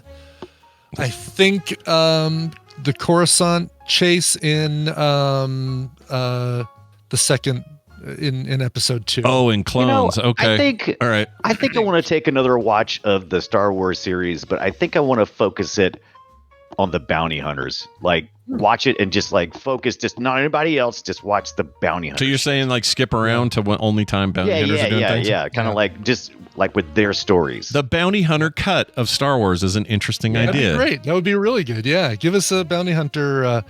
I think, the Coruscant chase in the second in episode 2. Oh, in Clones. Okay. I All right. think I want to take another watch of the Star Wars series, but I think I want to focus it on the bounty hunters. Like, watch it and just like focus, just not anybody else. Just watch the bounty hunters. So you're saying like skip around to when only time bounty hunters are doing things? Kind of like just like with their stories. The bounty hunter cut of Star Wars is an interesting That'd idea. be great. That would be really good. Yeah. Give us a bounty hunter.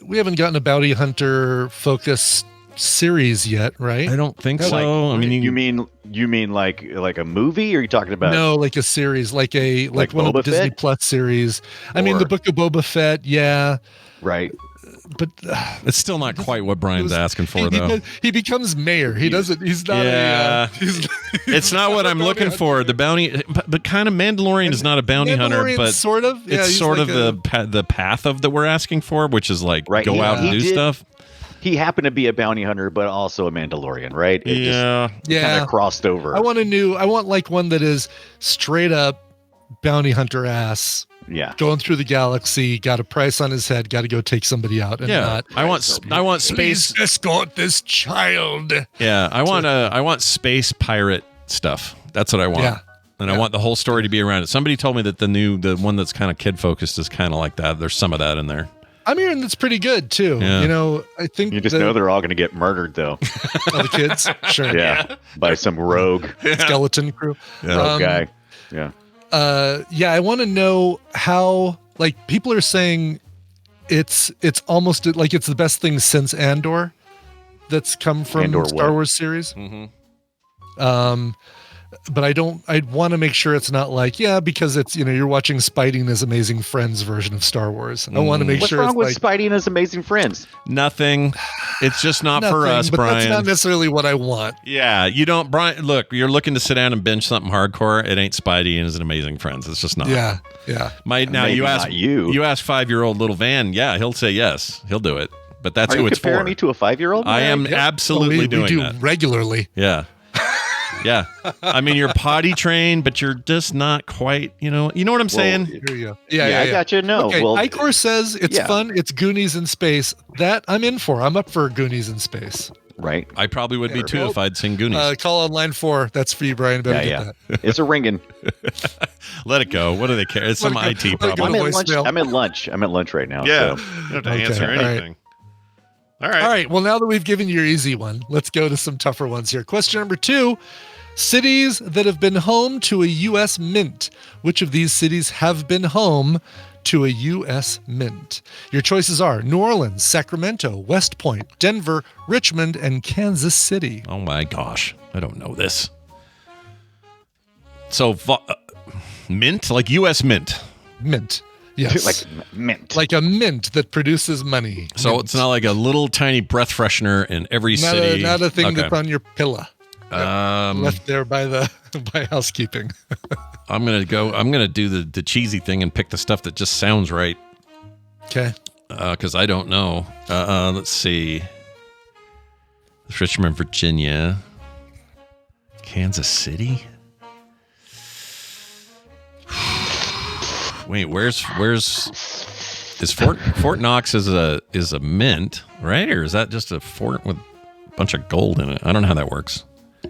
We haven't gotten a bounty hunter focused series yet, right? I don't think No, so. I mean, you mean like a movie? Or are you talking about? No, like a series, like one of the Boba Disney Fett? Plus series. I mean, Or- the Book of Boba Fett, yeah, Right. but it's still not quite what Brian's asking for, though. he becomes mayor. He doesn't. He's not. Yeah. It's not what I'm looking for. The bounty, but kind of Mandalorian is not a bounty hunter, Mandalorian, but sort of. Yeah, it's he's sort like of the path of that we're asking for, which is like Right. go out and He do did- stuff. He happened to be a bounty hunter, but also a Mandalorian, right? It Yeah. kind Yeah. of crossed over. I want like one that is straight up bounty hunter ass. Yeah. Going through the galaxy, got a price on his head, got to go take somebody out, and Yeah. not. I want space. Please escort this child. Yeah. I want space pirate stuff. That's what I want. Yeah. And I want the whole story to be around it. Somebody told me that the one that's kind of kid focused is kind of like that. There's some of that in there. I'm hearing that's pretty good too. Yeah. I think You just know they're all going to get murdered, though. all the kids, sure, Yeah. By some rogue skeleton crew. guy. Yeah. Yeah, I want to know how. Like, people are saying it's almost like it's the best thing since Andor that's come from Andor Star what? Wars series. Mm-hmm. But I want to make sure it's not like, because it's, you're watching Spidey and His Amazing Friends version of Star Wars. I want to make What's sure wrong it's with like Spidey and his amazing friends? Nothing. It's just not for nothing, us, but Brian. that's not necessarily what I want. Yeah, you don't, Brian. Look, you're looking to sit down and binge something hardcore. It ain't Spidey and His Amazing Friends. It's just not. Yeah. Now Maybe you ask not you. You ask 5-year-old little Van. Yeah, he'll say yes. He'll do it. But that's Are who you it's for. comparing me to a 5-year-old? I am Yep. absolutely we doing do that. regularly. Yeah. Yeah. I mean, you're potty trained, but you're just not quite, you know what I'm saying? Here you go. Yeah, I got you. No, Okay, well, Icor says it's yeah. fun. It's Goonies in space. That I'm in for. I'm up for Goonies in space. right. I probably would be too if I'd seen Goonies. Call on line 4. That's for you, Brian. Better Yeah, get yeah. It's a ringing. Let it go. What do they care? It's some Let it IT go. Let it go. problem. I'm at lunch. voicemail. I'm at lunch. I'm at lunch right now. Yeah. So. You don't have to Okay, answer all right. anything. All right. All right. Well, now that we've given you your easy one, let's go to some tougher ones here. Question number 2. Cities that have been home to a U.S. mint. Which of these cities have been home to a U.S. mint? Your choices are New Orleans, Sacramento, West Point, Denver, Richmond, and Kansas City. Oh my gosh. I don't know this. So, mint? Like U.S. mint. Mint. Yes. Like mint. Like a mint that produces money. So Mint. it's not like a little tiny breath freshener in every city. Not a thing Okay. that's on your pillow. Left there by housekeeping. I'm gonna do the cheesy thing and pick the stuff that just sounds right. Okay. Because I don't know. Let's see. Richmond, Virginia, Kansas City. Wait, where's is Fort Knox is a mint, right? Or is that just a fort with a bunch of gold in it? I don't know how that works.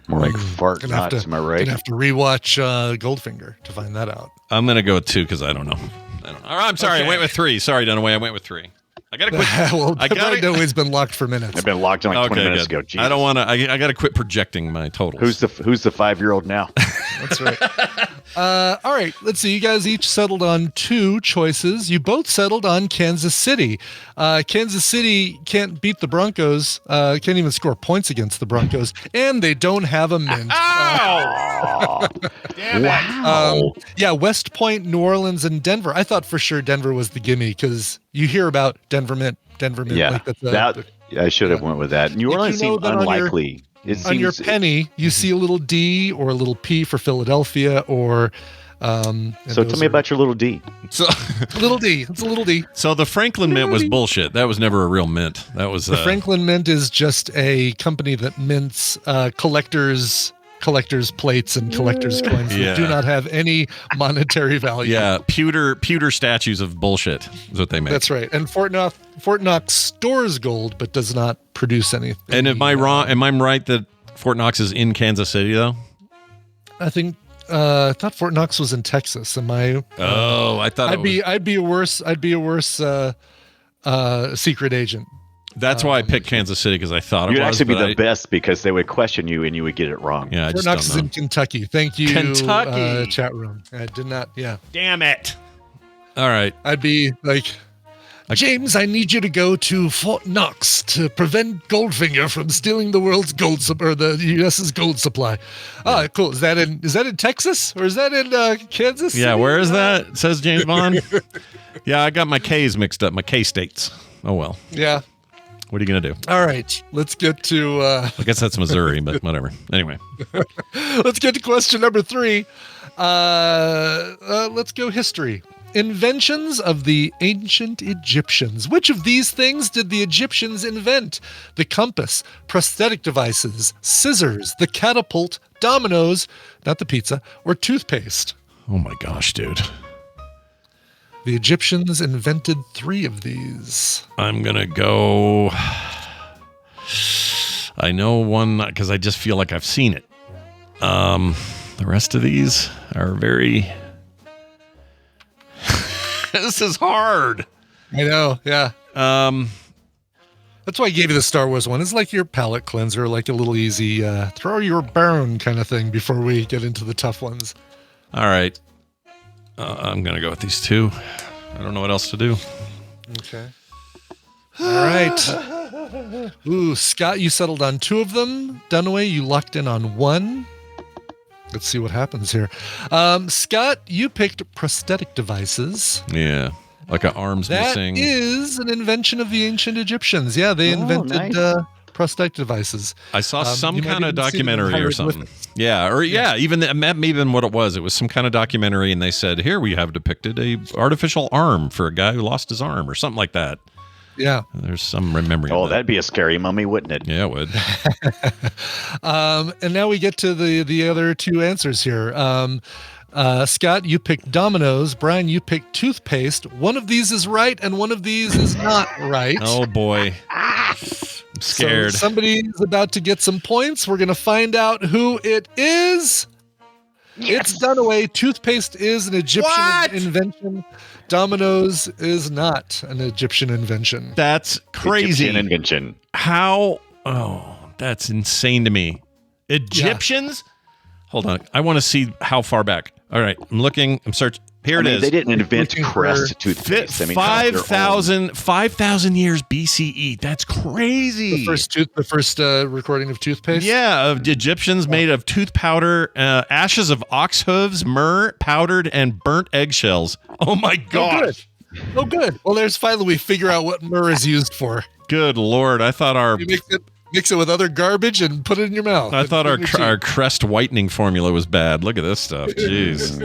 More like fart Gonna have knots. to, Am I right? Gonna have to rewatch Goldfinger to find that out. I'm gonna go with 2 because I don't know. All right, I'm sorry. Okay. I went with 3. Sorry, Dunaway. I went with 3. I gotta quit. Well, I gotta. I know he's been locked for minutes. I've been locked in like 20 minutes good. ago. Jesus. I don't want to. I gotta quit projecting my totals. Who's the 5-year-old now? That's right. All right. Let's see. You guys each settled on 2 choices. You both settled on Kansas City. Kansas City can't beat the Broncos. Can't even score points against the Broncos, and they don't have a mint. Wow. Yeah, West Point, New Orleans, and Denver. I thought for sure Denver was the gimme because you hear about Denver Mint. Yeah, like that's that I should have went with that. New Orleans you know seemed that on your- unlikely. It on your seems penny, you see a little D or a little P for Philadelphia, or and So those tell me are- about your little D. So, little D. It's a little D. so the Franklin Mint was bullshit. That was never a real mint. That was The Franklin Mint is just a company that mints collectors plates and collectors coins Yeah. that do not have any monetary value. Yeah, pewter statues of bullshit is what they make. That's right. And Fort Knox stores gold but does not produce anything. And am I wrong? Am I right that Fort Knox is in Kansas City though? I think I thought Fort Knox was in Texas. Am I? Oh, I thought I'd be a worse secret agent. That's why I picked Kansas City because I thought it You'd was. actually be but the best because they would question you and you would get it wrong. Yeah, I Fort just Knox don't is know. in Kentucky. Thank you, Kentucky. chat room. I did not. Yeah, Damn it! All right. I'd be like, James, I need you to go to Fort Knox to prevent Goldfinger from stealing the world's or the U.S.'s gold supply. Ah, cool. Is that in Texas or is that in Kansas? Yeah, City? where is that? Says James Bond. Yeah, I got my K's mixed up. My K states. Oh well. Yeah. What are you gonna do? All right. Let's get to I guess that's Missouri, but whatever. Anyway. let's get to question number 3. Let's go history. Inventions of the ancient Egyptians. Which of these things did the Egyptians invent? The compass, prosthetic devices, scissors, the catapult, dominoes, not the pizza, or toothpaste? Oh my gosh, dude. The Egyptians invented 3 of these. I'm gonna go. I know one because I just feel like I've seen it. The rest of these are very. This is hard. I know, yeah. Um, That's why I gave you the Star Wars one. It's like your palate cleanser, like a little easy throw your bone kind of thing before we get into the tough ones. all right. I'm gonna go with these 2. I don't know what else to do. Okay. All right. Ooh, Scott, you settled on 2 of them. Dunaway, you locked in on 1. Let's see what happens here. Scott, you picked prosthetic devices. Yeah. Like an arm's missing. That is an invention of the ancient Egyptians. Yeah, they invented prosthetic devices. I saw some you might kind of even see them documentary or hieroglyphics. something. Yeah, or even what it was. It was some kind of documentary, and they said, here we have depicted a artificial arm for a guy who lost his arm or something like that. Yeah. There's some memory of that. That'd be a scary mummy, wouldn't it? Yeah, it would. And now we get to the other 2 answers here. Scott, you picked dominoes. Brian, you picked toothpaste. One of these is right, and one of these is not right. Oh, boy. I'm scared. So somebody's about to get some points. We're going to find out who it is. Yes. It's Dunaway. Toothpaste is an Egyptian invention. Dominoes is not an Egyptian invention. That's crazy. Egyptian invention. How? Oh, that's insane to me. Egyptians? Hold on. I want to see how far back. All right. I'm looking. I'm searching. Here it is. They didn't invent Crest toothpaste. 5,000 years BCE. That's crazy. The first recording of toothpaste? Yeah, of Egyptians made of tooth powder, ashes of ox hooves, myrrh, powdered and burnt eggshells. Oh my gosh. Oh, good. Well, there's finally we figure out what myrrh is used for. Good Lord. I thought You mix it with other garbage and put it in your mouth. our crest whitening formula was bad. Look at this stuff. Jeez.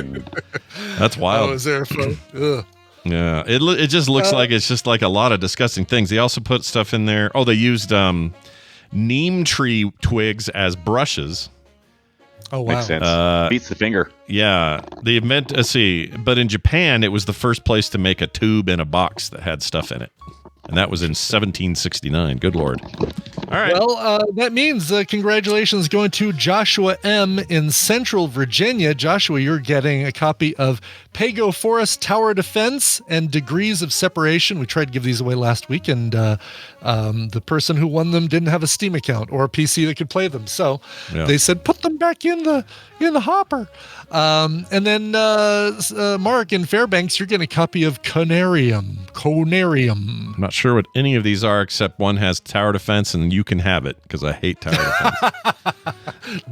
That's wild. Oh, is there fun? Ugh. Yeah. It just looks like it's just like a lot of disgusting things. They also put stuff in there. Oh, they used neem tree twigs as brushes. Oh, wow. Makes sense. Beats the finger. Yeah. But in Japan, it was the first place to make a tube in a box that had stuff in it. And that was in 1769. Good Lord. All right. Well, that means congratulations going to Joshua M. in Central Virginia. Joshua, you're getting a copy of Pago Forest Tower Defense and Degrees of Separation. We tried to give these away last week, and the person who won them didn't have a Steam account or a PC that could play them. So they said, put them back in the hopper. And then Mark in Fairbanks, you're getting a copy of Conarium. I'm not sure what any of these are, except one has tower defense, and you can have it because I hate tower defense.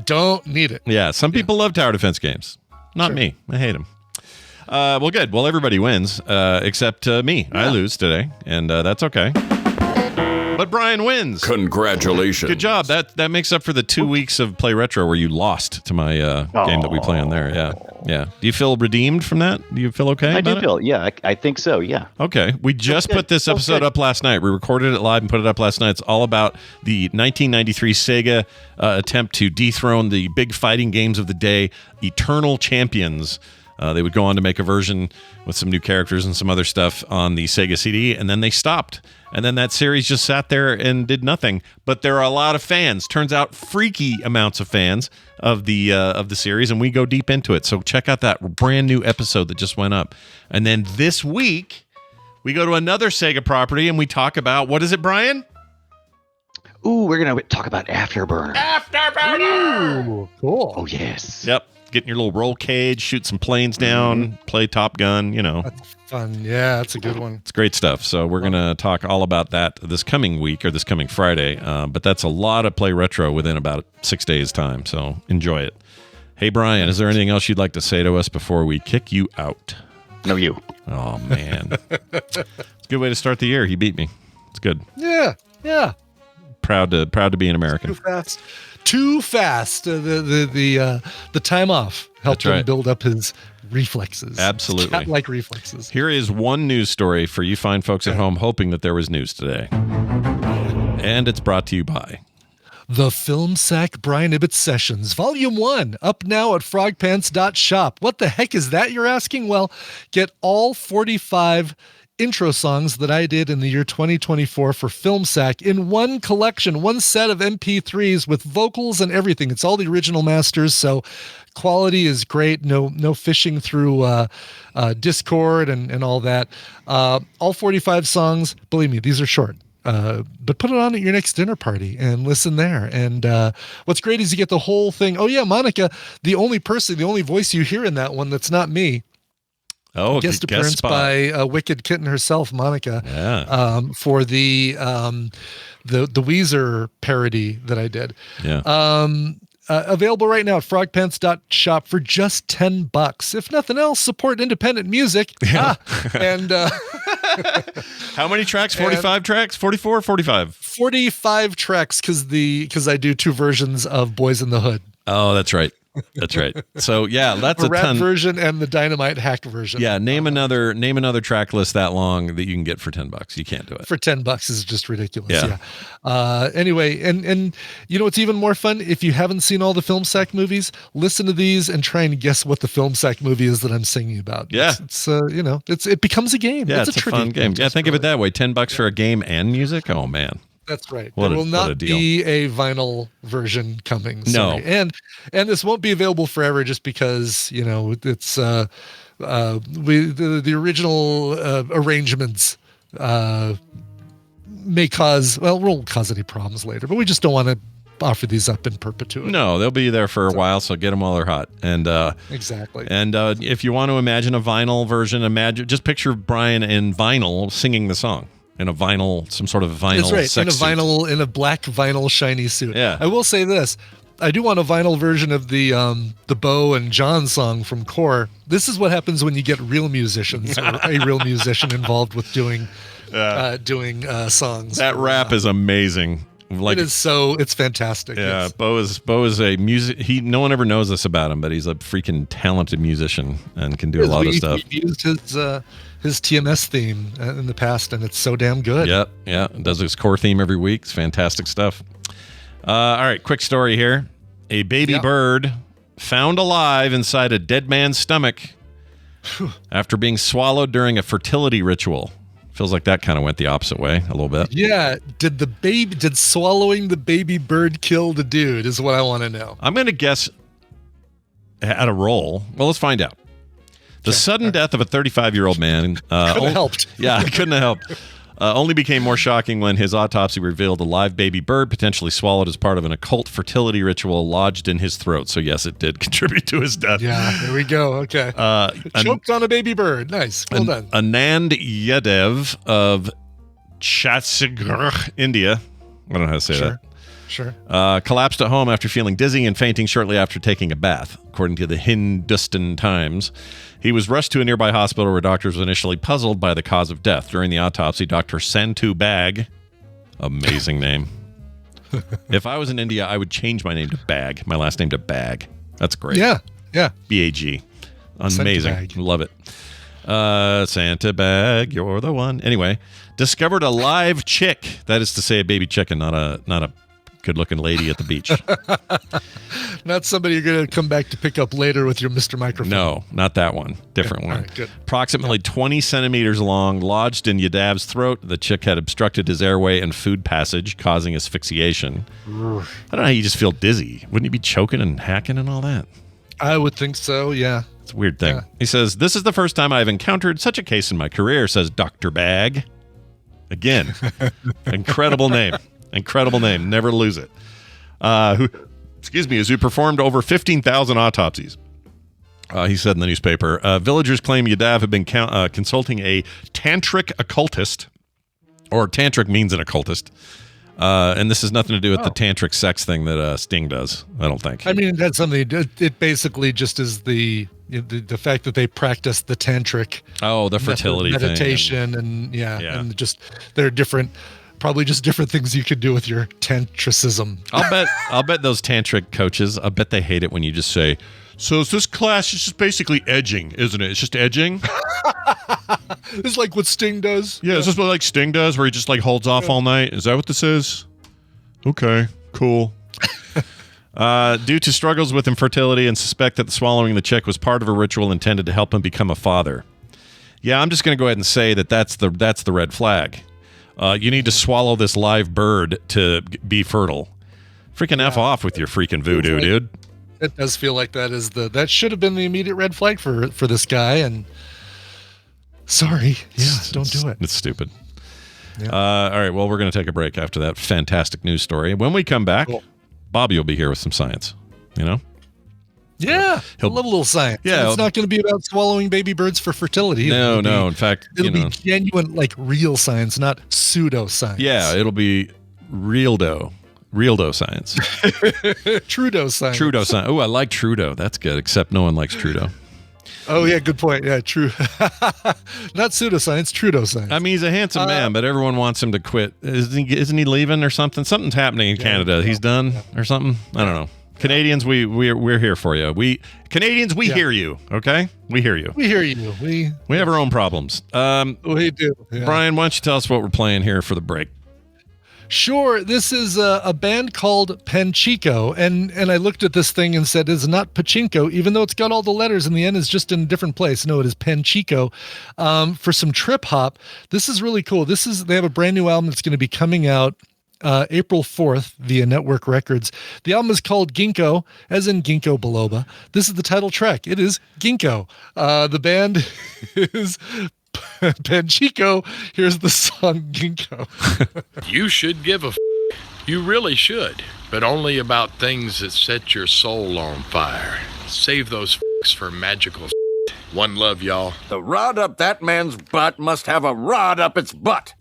Don't need it. Yeah, some people love tower defense games. Not me. I hate them. Well, good. Well, everybody wins except me. Yeah. I lose today, and that's okay. But Brian wins. Congratulations. Good job. That makes up for the 2 weeks of Play Retro where you lost to my game that we play on there. Yeah. Yeah. Do you feel redeemed from that? Do you feel okay? I do feel, yeah, I think so, yeah. Okay. We just put this episode up last night. We recorded it live and put it up last night. It's all about the 1993 Sega attempt to dethrone the big fighting games of the day, Eternal Champions. They would go on to make a version with some new characters and some other stuff on the Sega CD, and then they stopped. And then that series just sat there and did nothing. But there are a lot of fans. Turns out freaky amounts of fans of the series, and we go deep into it. So check out that brand new episode that just went up. And then this week, we go to another Sega property, and we talk about, what is it, Brian? Ooh, we're going to talk about Afterburner. Afterburner! Ooh, cool. Oh, yes. Yep. Get in your little roll cage, shoot some planes down, play Top Gun, That's fun. Yeah, that's a good one. It's great stuff. So we're going to talk all about that this coming week or this coming Friday. But that's a lot of Play Retro within about 6 days' time. So enjoy it. Hey, Brian, is there anything else you'd like to say to us before we kick you out? No, you. Oh, man. It's a good way to start the year. He beat me. It's good. Yeah. Proud to be an American. Too fast. The time off helped him build up his reflexes. Absolutely. Cat-like reflexes. Here is one news story for you fine folks at home hoping that there was news today. And it's brought to you by The Film Sack Brian Ibbett Sessions, Volume 1, up now at frogpants.shop. What the heck is that, you're asking? Well, get all 45 intro songs that I did in the year 2024 for Film Sack in one collection, one set of MP3s with vocals and everything. It's all the original masters, so quality is great. No fishing through Discord and all that. All 45 songs, believe me, these are short. But put it on at your next dinner party and listen there. And what's great is you get the whole thing. Oh yeah, Monica, the only voice you hear in that one that's not me Oh, guest appearance spot. by Wicked Kitten herself, Monica, Yeah. for the Weezer parody that I did. Yeah. Available right now at frogpants.shop for just $10. If nothing else, support independent music. Yeah. And How many tracks? 45 tracks? 44 or 45? 45 tracks because I do 2 versions of Boys in the Hood. Oh, that's right. That's right. So yeah, that's The a rap ton. version and the Dynamite hacked version. Yeah, name another track list that long that you can get for $10. You can't do it. For $10 is just ridiculous. Yeah. Anyway, and you know what's even more fun? If you haven't seen all the Film Sack movies, listen to these and try and guess what the Film Sack movie is that I'm singing about. Yeah. It becomes a game. Yeah, it's a fun game. Yeah, think of it that way. $10 for a game and music. Oh man. That's right. What there a will not deal. be a vinyl version coming. No. Sorry. And this won't be available forever just because, it's the original arrangements won't cause any problems later, but we just don't want to offer these up in perpetuity. No, they'll be there for a while, so get them while they're hot. And Exactly. And if you want to imagine a vinyl version, just picture Brian in vinyl singing the song. In a vinyl, some sort of vinyl. That's right. Sex In a black vinyl shiny suit. Yeah. I will say this. I do want a vinyl version of the Bo and John song from Core. This is what happens when you get real musicians or a real musician involved with doing songs. That rap is amazing. Like it's fantastic. Yeah, It's- Bo is a music. No one ever knows this about him, but he's a freaking talented musician and can do a lot of stuff. He used his TMS theme in the past, and it's so damn good. Yep, yeah. Does his core theme every week. It's fantastic stuff. All right, quick story here. A baby bird found alive inside a dead man's stomach after being swallowed during a fertility ritual. Feels like that kind of went the opposite way a little bit. Yeah. Did swallowing the baby bird kill the dude is what I want to know. I'm going to guess at a roll. Well, let's find out. The sudden death of a 35-year-old man. Could have helped. Yeah, couldn't have helped. Only became more shocking when his autopsy revealed a live baby bird potentially swallowed as part of an occult fertility ritual lodged in his throat. So yes, it did contribute to his death. Yeah, there we go. Okay. Choked on a baby bird. Nice. Well done. Anand Yadav of Chhattisgarh, India. I don't know how to say that. Sure. Collapsed at home after feeling dizzy and fainting shortly after taking a bath, according to the Hindustan Times. He was rushed to a nearby hospital where doctors were initially puzzled by the cause of death. During the autopsy, Dr. Santu Bag, amazing name. If I was in India, I would change my name to Bag, my last name to Bag. That's great. Yeah. B-A-G. Amazing. Bag. Love it. Santa Bag, you're the one. Anyway, discovered a live chick. That is to say a baby chicken, not a good-looking lady at the beach. Not somebody you're going to come back to pick up later with your Mr. Microphone. No, not that one. Different one. All right, good. Approximately 20 centimeters long, lodged in Yadav's throat. The chick had obstructed his airway and food passage, causing asphyxiation. I don't know how you just feel dizzy. Wouldn't you be choking and hacking and all that? I would think so, yeah. It's a weird thing. Yeah. He says, "This is the first time I've encountered such a case in my career," says Dr. Bag. Again, incredible name. Incredible name. Never lose it. Who performed over 15,000 autopsies. He said in the newspaper, villagers claim Yadav had been consulting a tantric occultist, or tantric means an occultist. And this has nothing to do with the tantric sex thing that Sting does, I don't think. I mean, that's something, it basically just is the fact that they practice the tantric. Oh, the fertility meditation thing. And just, there are probably just different things you could do with your tantricism. I'll bet those tantric coaches, I bet they hate it when you just say, "So is this class is just basically edging, isn't it? It's just edging." It's like what Sting does. Yeah, is this what like Sting does, where he just like holds off all night? Is that what this is? Okay, cool. Due to struggles with infertility and suspect that swallowing the chick was part of a ritual intended to help him become a father. Yeah, I'm just going to go ahead and say that's the red flag. You need to swallow this live bird to be fertile. Freaking F off with your freaking voodoo, dude. It does feel like that should have been the immediate red flag for this guy, and sorry. Yeah, don't do it. It's stupid. Yeah. All right, well, we're going to take a break after that fantastic news story. When we come back, Cool. Bobby will be here with some science, you know? Yeah, I love a little science. Yeah, And it's not going to be about swallowing baby birds for fertility. No. In fact, it'll be genuine, like real science, not pseudo-science. Yeah, it'll be real dough science. Trudeau science. Trudeau science. Oh, I like Trudeau. That's good, except no one likes Trudeau. Oh, yeah, good point. Yeah, true. Not pseudoscience, Trudeau science. I mean, he's a handsome man, but everyone wants him to quit. Isn't he leaving or something? Something's happening in Canada. He's done or something? I don't know. Canadians, we're here for you. Canadians, we hear you, okay? We hear you. We hear you. We have our own problems. We do. Yeah. Brian, why don't you tell us what we're playing here for the break? Sure. This is a band called Panchico, and I looked at this thing and said it's not Pachinko, even though it's got all the letters in the end is just in a different place. No, it is Panchico. For some trip hop, this is really cool. They have a brand new album that's going to be coming out April 4th via Network Records. The album is called Ginkgo, as in Ginkgo biloba. This is the title track. It is Ginkgo. The band is Panchico. Here's the song Ginkgo. You should give a You really should, but only about things that set your soul on fire. Save those for magical One love, y'all. The rod up that man's butt must have a rod up its butt.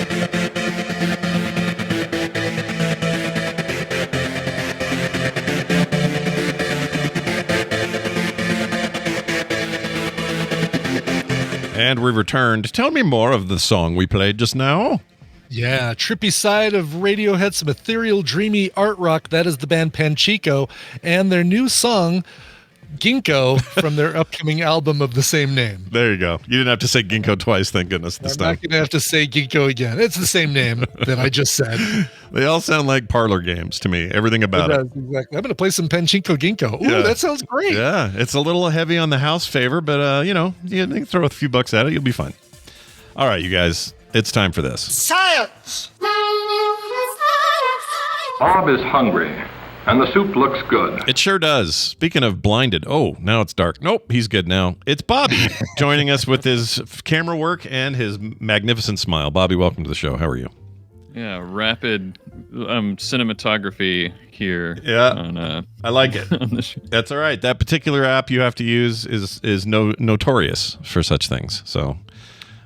And we've returned. Tell me more of the song we played just now. Yeah, trippy side of Radiohead, some ethereal, dreamy art rock. That is the band Panchico, and their new song, Ginkgo, from their upcoming album of the same name. There you go. You didn't have to say Ginkgo twice, thank goodness, this time. I'm not going to have to say Ginkgo again. It's the same name that I just said. They all sound like parlor games to me, everything about it. Exactly. I'm going to play some Panchico Ginkgo. Ooh, Yeah. that sounds great. Yeah, it's a little heavy on the house favor, but, you can throw a few bucks at it. You'll be fine. All right, you guys, it's time for this. Science! Bob is hungry, and the soup looks good. It sure does. Speaking of blinded, oh, now it's dark. Nope, he's good now. It's Bobby joining us with his camera work and his magnificent smile. Bobby, welcome to the show. How are you? Yeah, rapid cinematography here. Yeah, on, I like it. That's all right. That particular app you have to use is notorious for such things. So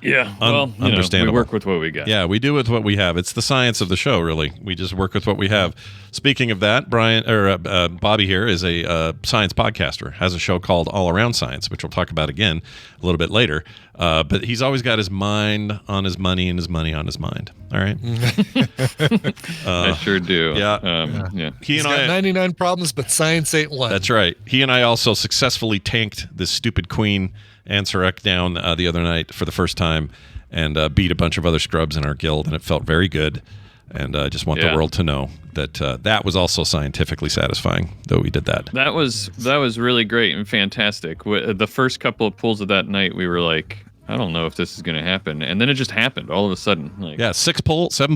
yeah, well, understandable. We work with what we got. Yeah, we do with what we have. It's the science of the show, really. We just work with what we have. Speaking of that, Bobby here is a science podcaster, has a show called All Around Science, which we'll talk about again a little bit later. But he's always got his mind on his money and his money on his mind. All right? I sure do. Yeah. He's got 99 problems, but science ain't one. That's right. He and I also successfully tanked this stupid Queen Ansarek down the other night for the first time and beat a bunch of other scrubs in our guild, and it felt very good. And I just want the world to know that that was also scientifically satisfying, though we did that. That was really great and fantastic. The first couple of pulls of that night, we were like, I don't know if this is going to happen. And then it just happened all of a sudden. Like, 7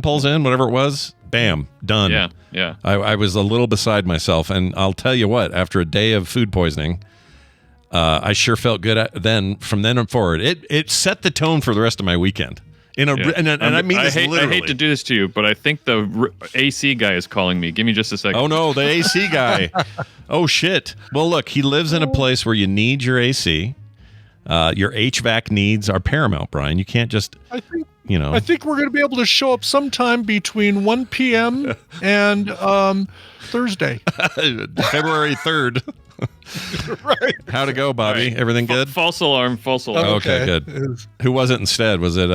pulls in, whatever it was, bam, done. Yeah. I was a little beside myself, and I'll tell you what, after a day of food poisoning, I sure felt good from then on forward. It set the tone for the rest of my weekend. And I mean this literally. I hate to do this to you, but I think the AC guy is calling me. Give me just a second. Oh, no, the AC guy. Oh, shit. Well, look, he lives in a place where you need your AC. Your HVAC needs are paramount, Brian. You can't just, I think we're going to be able to show up sometime between 1 p.m. and Thursday. February 3rd. Right. How'd it go, Bobby? Right. Everything good? False alarm. Okay, good. Who was it instead? Was it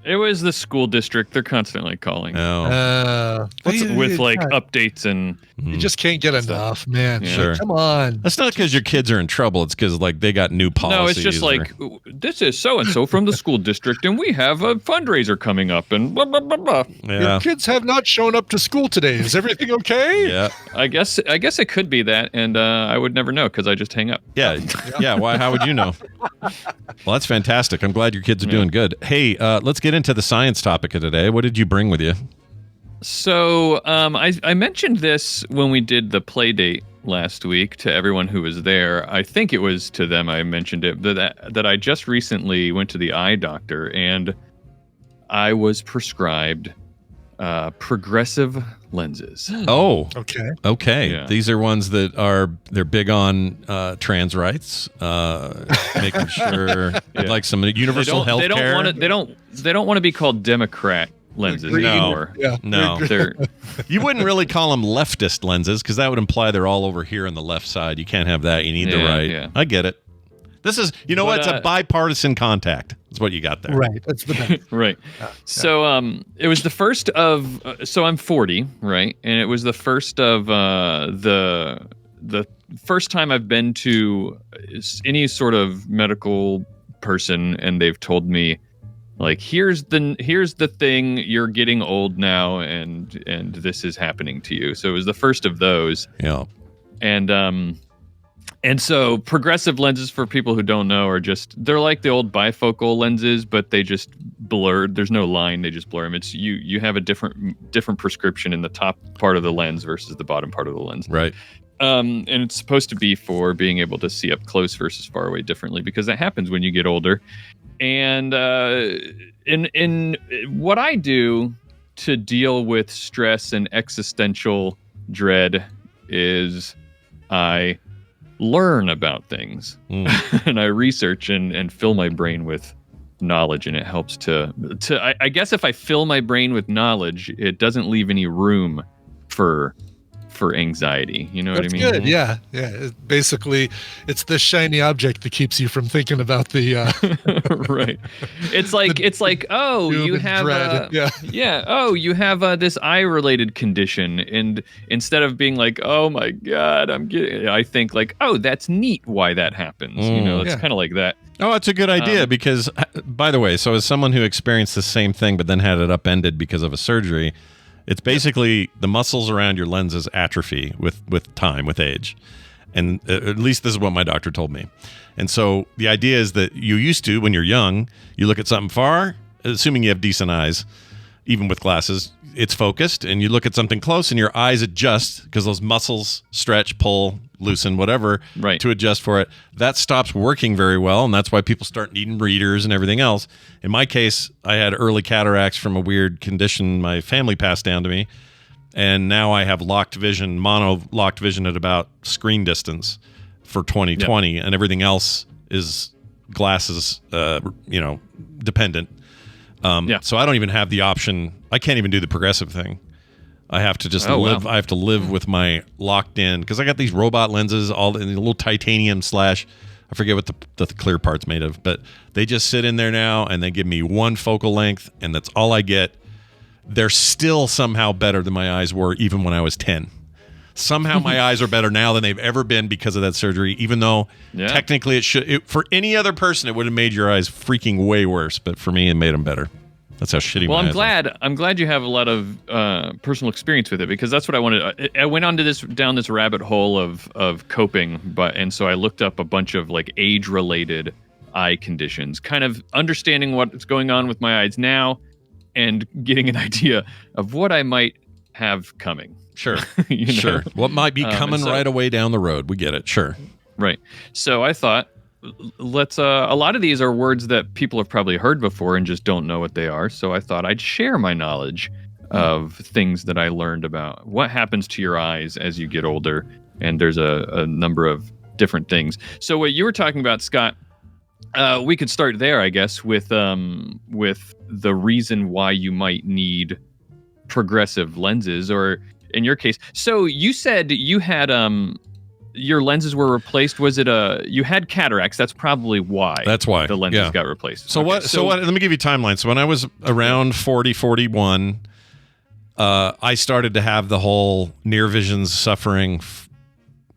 It was the school district. They're constantly calling. Oh. With like updates and you just can't get enough, man. Yeah. Sure. Come on. That's not because your kids are in trouble. It's because like they got new policies. No, it's just like this is so and so from the school district, and we have a fundraiser coming up, and blah blah blah blah. Yeah. Your kids have not shown up to school today. Is everything okay? Yeah. I guess it could be that, and I would never know because I just hang up. Yeah. Why? How would you know? Well, that's fantastic. I'm glad your kids are doing good. Hey, let's get into the science topic of today. What did you bring with you? So I mentioned this when we did the play date last week to everyone who was there. I think it was to them I mentioned it, that I just recently went to the eye doctor and I was prescribed progressive lenses. Oh, Okay. Yeah. These are ones that they're big on trans rights, making sure like some universal health care. They don't want to be called Democrat lenses anymore. No. You wouldn't really call them leftist lenses because that would imply they're all over here on the left side. You can't have that. You need the right. Yeah. I get it. This is, what? It's a bipartisan contact. That's what you got there. Right. That's the best. Right. So it was the first of. So I'm 40, right, and it was the first of the first time I've been to any sort of medical person, and they've told me, like, here's the thing, you're getting old now, and this is happening to you. So it was the first of those. Yeah. And so progressive lenses, for people who don't know, they're like the old bifocal lenses, but they just blurred. There's no line. They just blur them. It's you have a different prescription in the top part of the lens versus the bottom part of the lens. Right. And it's supposed to be for being able to see up close versus far away differently, because that happens when you get older. And in what I do to deal with stress and existential dread is I learn about things and I research and fill my brain with knowledge, and it helps to I guess if I fill my brain with knowledge, it doesn't leave any room for anxiety. You know what I mean? Good. Yeah. Basically, it's the shiny object that keeps you from thinking about the right. It's like oh, you have you have this eye related condition, and instead of being like, oh my god, I think like, oh, that's neat why that happens. It's kind of like that. Oh, it's a good idea because, by the way, so as someone who experienced the same thing but then had it upended because of a surgery, it's basically the muscles around your lenses atrophy with time, with age. And at least this is what my doctor told me. And so the idea is that you used to, when you're young, you look at something far, assuming you have decent eyes, even with glasses, it's focused, and you look at something close and your eyes adjust because those muscles stretch, pull, loosen, whatever, to adjust for it. That stops working very well, and that's why people start needing readers and everything else. In my case, I had early cataracts from a weird condition my family passed down to me, and now I have locked vision, mono-locked vision at about screen distance for 20/20, and everything else is glasses, dependent. So I don't even have the option. I can't even do the progressive thing. I have to just live. Wow. I have to live with my locked in, because I got these robot lenses, all in the little titanium / I forget what the clear part's made of, but they just sit in there now and they give me one focal length, and that's all I get. They're still somehow better than my eyes were even when I was 10. Somehow my eyes are better now than they've ever been because of that surgery, even though technically for any other person, it would have made your eyes freaking way worse. But for me, it made them better. That's how shitty my eyes are. I'm glad you have a lot of personal experience with it, because that's what I wanted. I went down this rabbit hole of coping, and so I looked up a bunch of like age-related eye conditions, kind of understanding what's going on with my eyes now and getting an idea of what I might have coming. Sure. Sure. What might be coming right away down the road. We get it. Sure. Right. So I thought, let's a lot of these are words that people have probably heard before and just don't know what they are. So I thought I'd share my knowledge of things that I learned about what happens to your eyes as you get older. And there's a number of different things. So what you were talking about, Scott, we could start there, I guess, with the reason why you might need progressive lenses, or in your case. So you said you had your lenses were replaced. Was it you had cataracts? That's probably why. That's why the lenses got replaced. So what? So what? Let me give you a timeline. So when I was around 40, 41, I started to have the whole near visions suffering.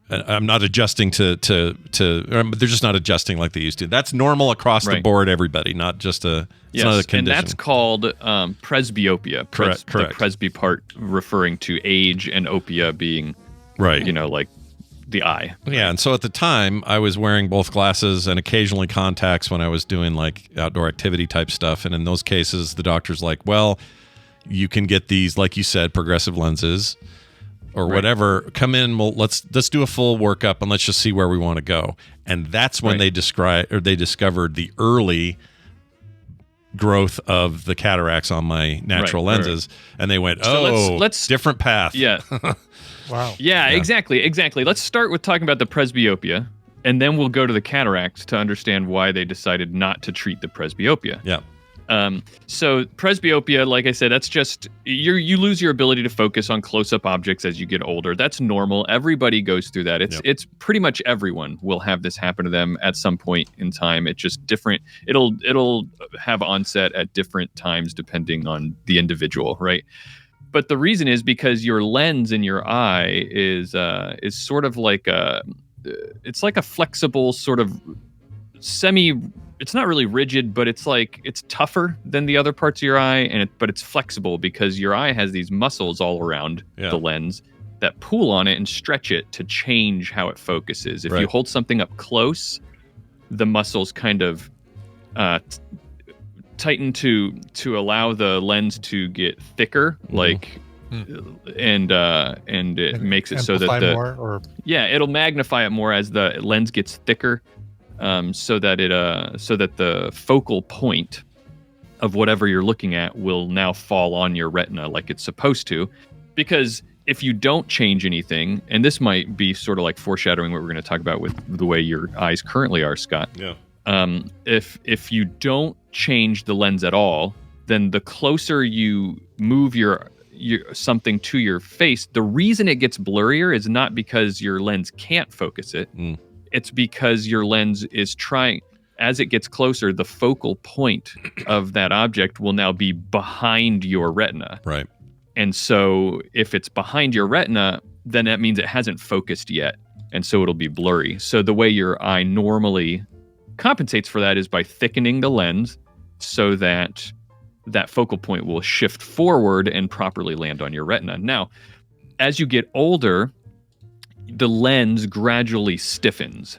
I'm not adjusting to they're just not adjusting like they used to. That's normal across the board, everybody, not just it's not a condition. And that's called presbyopia. Correct. The presby part referring to age, and opia being, like the eye. Yeah, and so at the time, I was wearing both glasses and occasionally contacts when I was doing like outdoor activity type stuff. And in those cases, the doctor's like, well, you can get these, like you said, progressive lenses or whatever. Come in, let's do a full workup and let's just see where we want to go. And that's when they discovered the early growth of the cataracts on my natural lenses, and they went, So let's different path. Yeah. Wow. Yeah, exactly. Let's start with talking about the presbyopia, and then we'll go to the cataracts to understand why they decided not to treat the presbyopia. Yeah. So presbyopia, like I said, that's just you lose your ability to focus on close-up objects as you get older. That's normal. Everybody goes through that. It's pretty much everyone will have this happen to them at some point in time. It's just different. It'll have onset at different times depending on the individual, right? But the reason is because your lens in your eye is sort of like it's like a flexible sort of it's not really rigid, but it's tougher than the other parts of your eye, but it's flexible because your eye has these muscles all around the lens that pull on it and stretch it to change how it focuses. If you hold something up close, the muscles kind of tighten to allow the lens to get thicker, and it makes it so that it'll magnify it more as the lens gets thicker. So that the focal point of whatever you're looking at will now fall on your retina like it's supposed to. Because if you don't change anything, and this might be sort of like foreshadowing what we're going to talk about with the way your eyes currently are, Scott. Yeah. If you don't change the lens at all, then the closer you move your something to your face, the reason it gets blurrier is not because your lens can't focus it. It's because your lens is trying, as it gets closer, the focal point of that object will now be behind your retina. Right. And so if it's behind your retina, then that means it hasn't focused yet. And so it'll be blurry. So the way your eye normally compensates for that is by thickening the lens so that that focal point will shift forward and properly land on your retina. Now, as you get older, the lens gradually stiffens.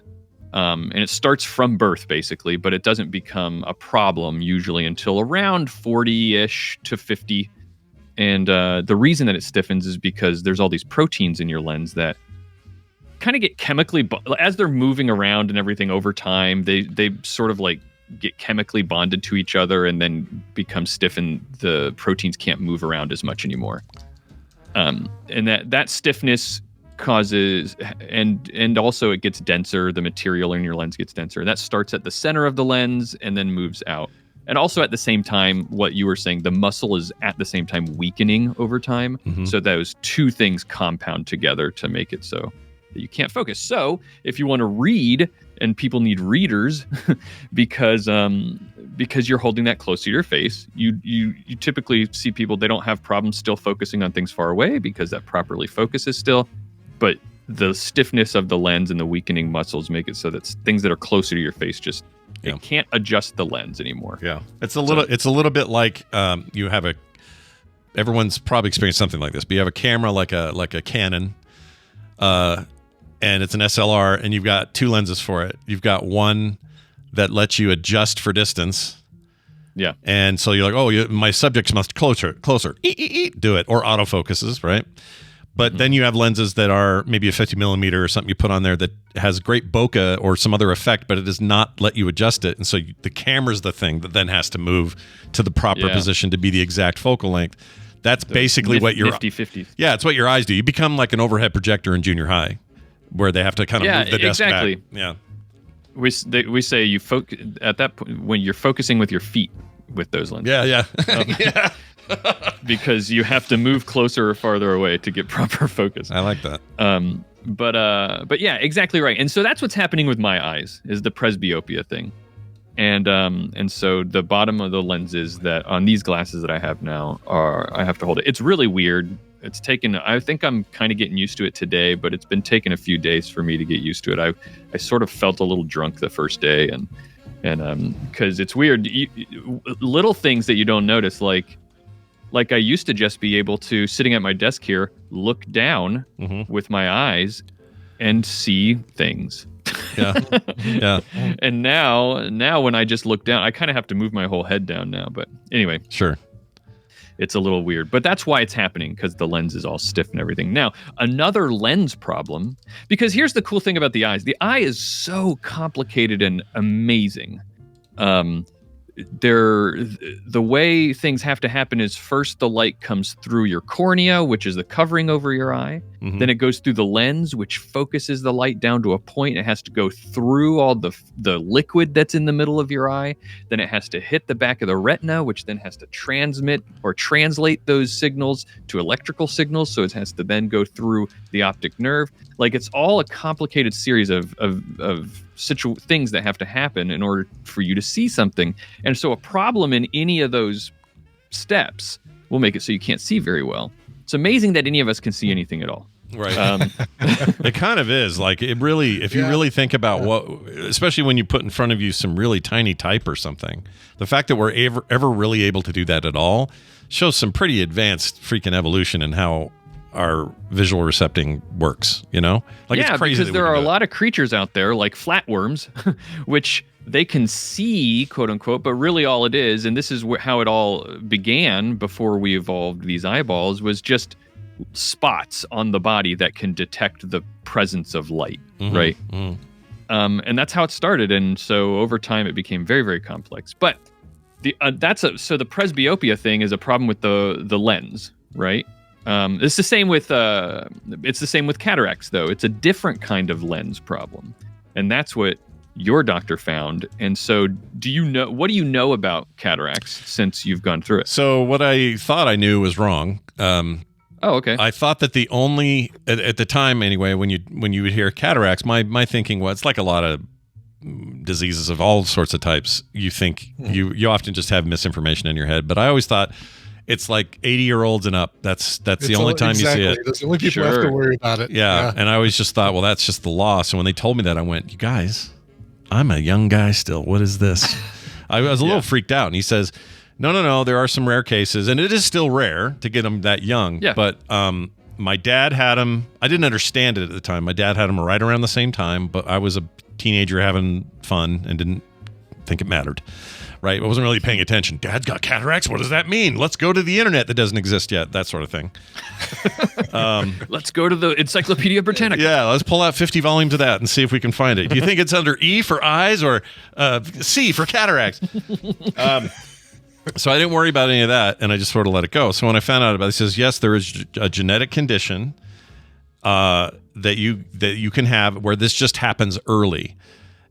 And it starts from birth, basically, but it doesn't become a problem usually until around 40-ish to 50. And the reason that it stiffens is because there's all these proteins in your lens that kind of get chemically, as they're moving around and everything over time, they sort of like get chemically bonded to each other and then become stiff, and the proteins can't move around as much anymore. And that stiffness causes, and also it gets denser. The material in your lens gets denser. That starts at the center of the lens and then moves out. And also at the same time, what you were saying, the muscle is at the same time weakening over time. So those two things compound together to make it so that you can't focus. So if you want to read, and people need readers because you're holding that close to your face, you typically see people, they don't have problems still focusing on things far away because that properly focuses still. But the stiffness of the lens and the weakening muscles make it so that things that are closer to your face just it can't adjust the lens anymore. Yeah, it's a little bit like you have everyone's probably experienced something like this. But you have a camera like a Canon, and it's an SLR, and you've got two lenses for it. You've got one that lets you adjust for distance. Yeah, and so you're like, my subjects must closer, do it, or autofocuses, right? But then you have lenses that are maybe a 50 millimeter or something you put on there that has great bokeh or some other effect, but it does not let you adjust it. And so the camera's the thing that then has to move to the proper position to be the exact focal length. That's basically what your nifty 50s. Yeah, it's what your eyes do. You become like an overhead projector in junior high, where they have to kind of move the desk back. Yeah, we say you focus at that point when you're focusing with your feet with those lenses. Yeah, yeah. Because you have to move closer or farther away to get proper focus. I like that. But yeah, exactly right. And so that's what's happening with my eyes is the presbyopia thing. And so the bottom of the lenses that on these glasses that I have now I have to hold it. It's really weird. I think I'm kind of getting used to it today, but it's been taking a few days for me to get used to it. I sort of felt a little drunk the first day and because it's weird, little things that you don't notice, like I used to just be able to, sitting at my desk here, look down with my eyes and see things. Yeah. Yeah. And now when I just look down, I kind of have to move my whole head down now. But anyway. Sure. It's a little weird. But that's why it's happening, because the lens is all stiff and everything. Now, another lens problem, because here's the cool thing about the eyes. The eye is so complicated and amazing. the way things have to happen is first the light comes through your cornea, which is the covering over your eye. Mhm. Then it goes through the lens, which focuses the light down to a point. It has to go through all the liquid that's in the middle of your eye. Then it has to hit the back of the retina, which then has to transmit or translate those signals to electrical signals. So it has to then go through the optic nerve. Like, it's all a complicated series of things that have to happen in order for you to see something. And so a problem in any of those steps will make it so you can't see very well. It's amazing that any of us can see anything at all. Right. It kind of is. Like, it really, if you really think about what, especially when you put in front of you some really tiny type or something, the fact that we're ever really able to do that at all shows some pretty advanced freaking evolution in how our visual recepting works, you know? Like, yeah, it's crazy because that there we are do a that. lot of creatures out there, like flatworms, which they can see, quote unquote, but really all it is, and this is how it all began before we evolved these eyeballs, was just spots on the body that can detect the presence of light, right? And that's how it started. And so over time, it became very, very complex. But the presbyopia thing is a problem with the lens, right? It's the same with cataracts, though. It's a different kind of lens problem, and that's what your doctor found. And so, what do you know about cataracts since you've gone through it? So what I thought I knew was wrong. Oh, okay. I thought that the only at the time anyway, when you would hear cataracts, my thinking was, it's like a lot of diseases of all sorts of types. You think you often just have misinformation in your head, but I always thought it's like 80-year-olds and up. That's the only time you see it. That's the only people who have to worry about it. Yeah. And I always just thought, well, that's just the law. So when they told me that, I went, you guys, I'm a young guy still. What is this? I was a little freaked out. And he says, no, there are some rare cases, and it is still rare to get them that young. Yeah. But my dad had them. I didn't understand it at the time. My dad had them right around the same time, but I was a teenager having fun and didn't think it mattered. Right? I wasn't really paying attention. Dad's got cataracts? What does that mean? Let's go to the internet that doesn't exist yet. That sort of thing. Let's go to the Encyclopedia Britannica. Yeah, let's pull out 50 volumes of that and see if we can find it. Do you think it's under E for eyes or C for cataracts? So I didn't worry about any of that, and I just sort of let it go. So when I found out about it, he says, yes, there is a genetic condition that you can have where this just happens early.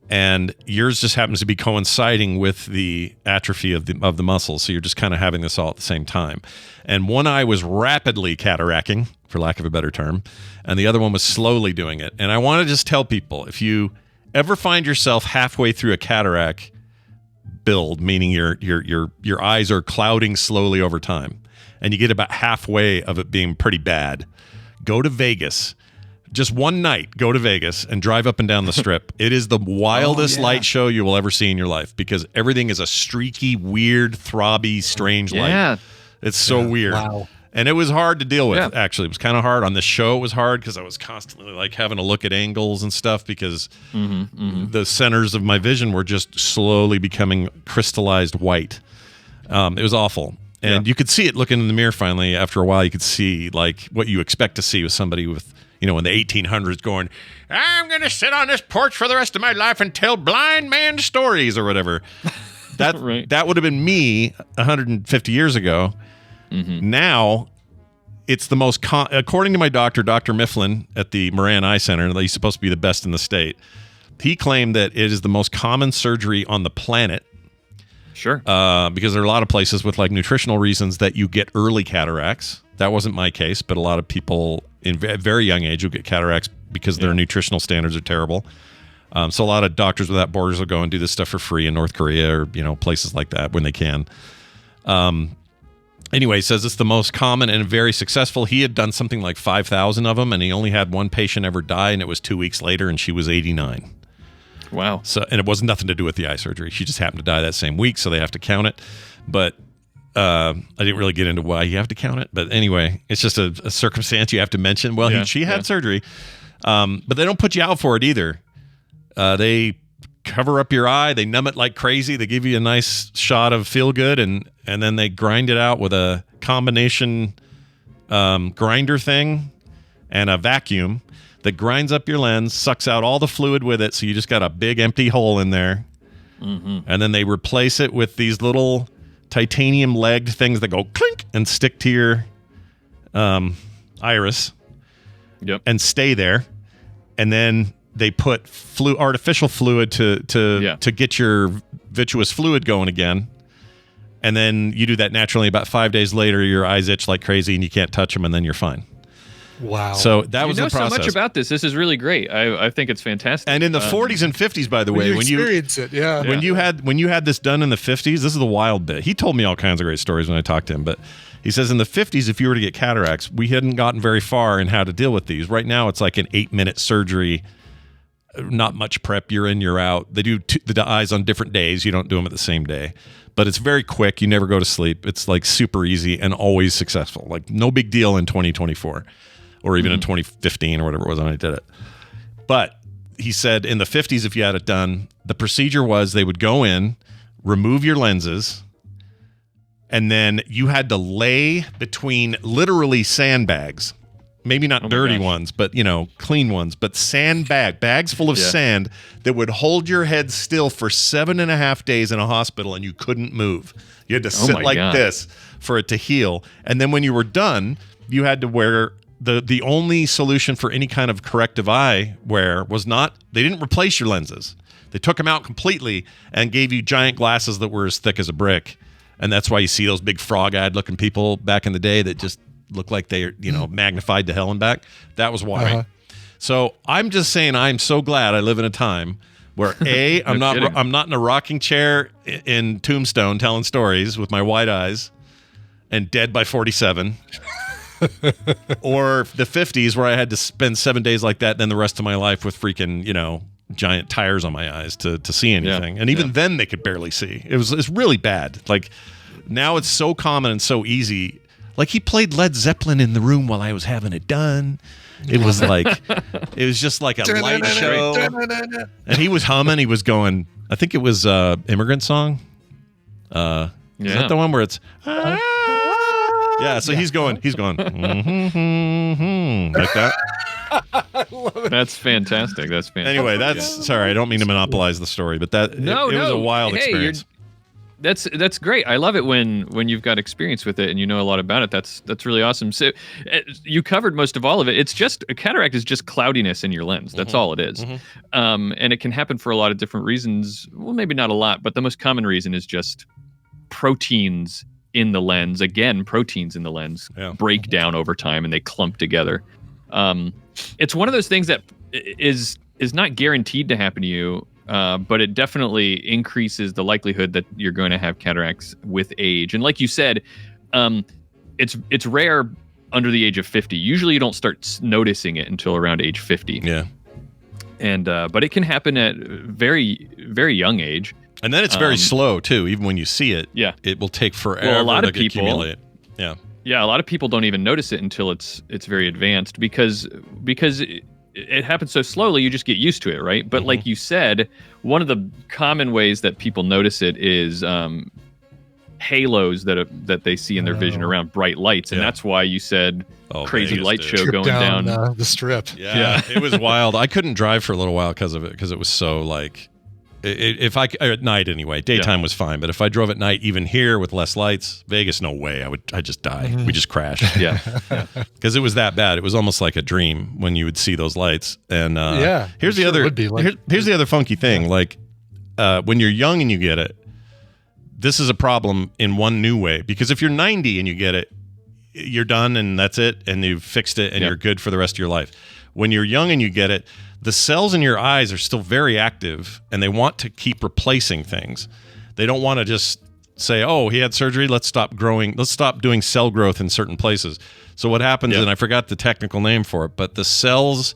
And yours just happens to be coinciding with the atrophy of the muscles. So you're just kind of having this all at the same time. And one eye was rapidly cataracting, for lack of a better term, and the other one was slowly doing it. And I want to just tell people, if you ever find yourself halfway through a cataract build, meaning your eyes are clouding slowly over time, and you get about halfway of it being pretty bad, go to Vegas. Just one night, go to Vegas and drive up and down the Strip. It is the wildest light show you will ever see in your life, because everything is a streaky, weird, throbby, strange light. It's so weird. Wow. And it was hard to deal with, actually. It was kind of hard. On the show, it was hard because I was constantly like having to look at angles and stuff, because the centers of my vision were just slowly becoming crystallized white. It was awful. And you could see it looking in the mirror finally. After a while, you could see like what you expect to see with somebody with, in the 1800s going, I'm going to sit on this porch for the rest of my life and tell blind man stories or whatever. That that would have been me 150 years ago. Now, it's the most, according to my doctor, Dr. Mifflin at the Moran Eye Center, he's supposed to be the best in the state. He claimed that it is the most common surgery on the planet. Sure. Because there are a lot of places with like nutritional reasons that you get early cataracts. That wasn't my case, but a lot of people at very young age will get cataracts because their nutritional standards are terrible. So a lot of Doctors Without Borders will go and do this stuff for free in North Korea or places like that when they can. Anyway, he says it's the most common and very successful. He had done something like 5,000 of them, and he only had one patient ever die, and it was 2 weeks later, and she was 89. Wow. So, and it was nothing to do with the eye surgery. She just happened to die that same week, so they have to count it. But I didn't really get into why you have to count it. But anyway, it's just a circumstance you have to mention. Well, she had surgery, but they don't put you out for it either. They cover up your eye. They numb it like crazy. They give you a nice shot of feel good, and then they grind it out with a combination grinder thing and a vacuum that grinds up your lens, sucks out all the fluid with it, so you just got a big empty hole in there. And then they replace it with these little titanium legged things that go clink and stick to your iris and stay there. And then they put artificial fluid to get your vitreous fluid going again. And then you do that naturally. About 5 days later, your eyes itch like crazy and you can't touch them, and then you're fine. Wow. So that was the process. You know so much about this. This is really great. I think it's fantastic. And in the 40s and 50s, by the way, when you experience it, when you had this done in the 50s, this is the wild bit. He told me all kinds of great stories when I talked to him, but he says in the 50s, if you were to get cataracts, we hadn't gotten very far in how to deal with these. Right now, it's like an 8-minute surgery. Not much prep. You're in, you're out. They do the eyes on different days. You don't do them at the same day. But it's very quick. You never go to sleep. It's like super easy and always successful. Like no big deal in 2024 or even in 2015 or whatever it was when I did it. But he said in the 50s, if you had it done, the procedure was they would go in, remove your lenses, and then you had to lay between literally sandbags. Maybe not dirty ones, but, clean ones. But bags full of sand that would hold your head still for 7.5 days in a hospital, and you couldn't move. You had to sit like this for it to heal. And then when you were done, you had to wear the only solution for any kind of corrective eye wear was they didn't replace your lenses. They took them out completely and gave you giant glasses that were as thick as a brick. And that's why you see those big frog-eyed looking people back in the day that just look like they're, magnified to hell and back. That was why. So I'm just saying I'm so glad I live in a time where I'm not in a rocking chair in Tombstone telling stories with my wide eyes and dead by 47. Or the 50s where I had to spend 7 days like that, then the rest of my life with freaking, giant tires on my eyes to see anything. And even then they could barely see. It's really bad. Like now it's so common and so easy. Like he played Led Zeppelin in the room while I was having it done. It was just like a light show. And he was humming. He was going, I think it was Immigrant Song. Is that the one where it's... Yeah, so he's going like that. I love it. That's fantastic. Anyway, sorry, I don't mean to monopolize the story, but it was a wild experience. That's great. I love it when you've got experience with it and you know a lot about it. That's really awesome. So you covered most of all of it. It's just a cataract is just cloudiness in your lens. That's all it is. And it can happen for a lot of different reasons. Well, maybe not a lot, but the most common reason is just proteins in the lens. Again, proteins in the lens break down over time and they clump together. It's one of those things that is not guaranteed to happen to you. But it definitely increases the likelihood that you're going to have cataracts with age. And like you said, it's rare under the age of 50. Usually you don't start noticing it until around age 50. Yeah. And but it can happen at very, very young age. And then it's very slow too. Even when you see it, it will take forever a lot to of people, accumulate. Yeah. Yeah, a lot of people don't even notice it until it's very advanced because it happens so slowly, you just get used to it, right? But like you said, one of the common ways that people notice it is halos that they see in their vision around bright lights, and that's why you said crazy Vegas Trip did. show going down the strip. Yeah, it was wild. I couldn't drive for a little while because of it, because it was so like, if I at night anyway, daytime was fine, but if I drove at night, even here with less lights, Vegas, no way, I'd just die. We just crashed. Because it was that bad. It was almost like a dream when you would see those lights. And here's the other here's the other funky thing. Like when you're young and you get it, this is a problem in one new way. Because if you're 90 and you get it, you're done and that's it, and you've fixed it and you're good for the rest of your life. When you're young and you get it, the cells in your eyes are still very active and they want to keep replacing things. They don't want to just say, oh, he had surgery, let's stop growing, let's stop doing cell growth in certain places. So what happens, and I forgot the technical name for it, but the cells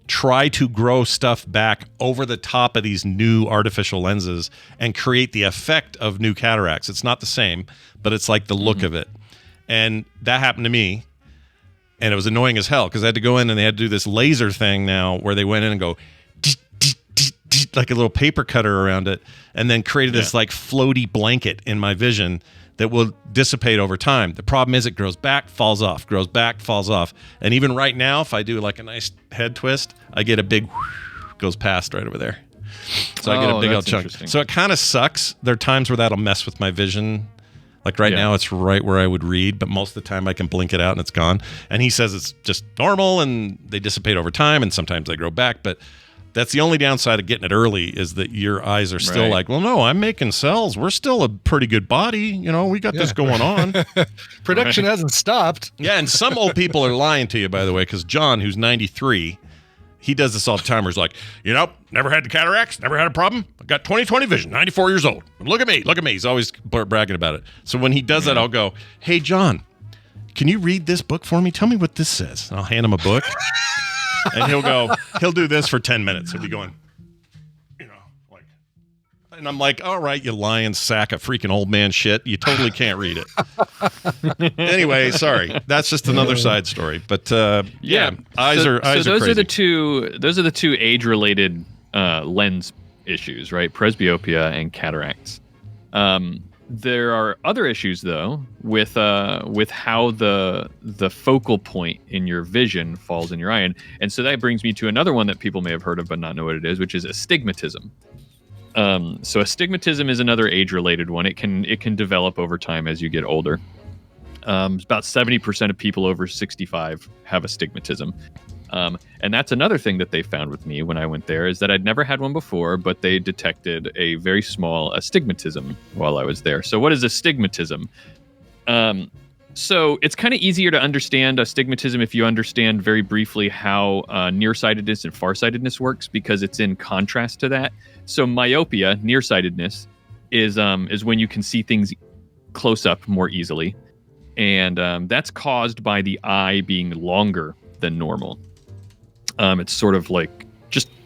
try to grow stuff back over the top of these new artificial lenses and create the effect of new cataracts. It's not the same, but it's like the look of it. And that happened to me. And it was annoying as hell because I had to go in and they had to do this laser thing now where they went in and go like a little paper cutter around it and then created this like floaty blanket in my vision that will dissipate over time. The problem is it grows back, falls off, grows back, falls off. And even right now, if I do like a nice head twist, I get a big goes past right over there. So I get a big old that's chunk. interesting. So it kind of sucks. There are times where that'll mess with my vision. Like right now, it's right where I would read, but most of the time I can blink it out and it's gone. And he says it's just normal and they dissipate over time and sometimes they grow back. But that's the only downside of getting it early is that your eyes are still like, well, no, I'm making cells. We're still a pretty good body. You know, we got this going on. Production hasn't stopped. Yeah, and some old people are lying to you, by the way, because John, who's 93, he does this all the time where he's like, you know, never had the cataracts, never had a problem. I got 20/20 vision, 94 years old. Look at me. He's always bragging about it. So when he does that, I'll go, hey, John, can you read this book for me? Tell me what this says. And I'll hand him a book. And he'll do this for 10 minutes. He'll be going, you know, like, and I'm like, all right, you lying sack of freaking old man shit. You totally can't read it. Anyway, sorry. That's just another side story. But eyes are crazy. Those are the two age-related lens issues, right? Presbyopia and cataracts. There are other issues though with how the focal point in your vision falls in your eye, and so that brings me to another one that people may have heard of but not know what it is, which is astigmatism. So astigmatism is another age-related one. It can develop over time as you get older. About 70% of people over 65 have astigmatism. And that's another thing that they found with me when I went there is that I'd never had one before, but they detected a very small astigmatism while I was there. So what is astigmatism? So it's kind of easier to understand astigmatism if you understand very briefly how nearsightedness and farsightedness works, because it's in contrast to that. So myopia, nearsightedness, is when you can see things close up more easily. And that's caused by the eye being longer than normal. It's sort of like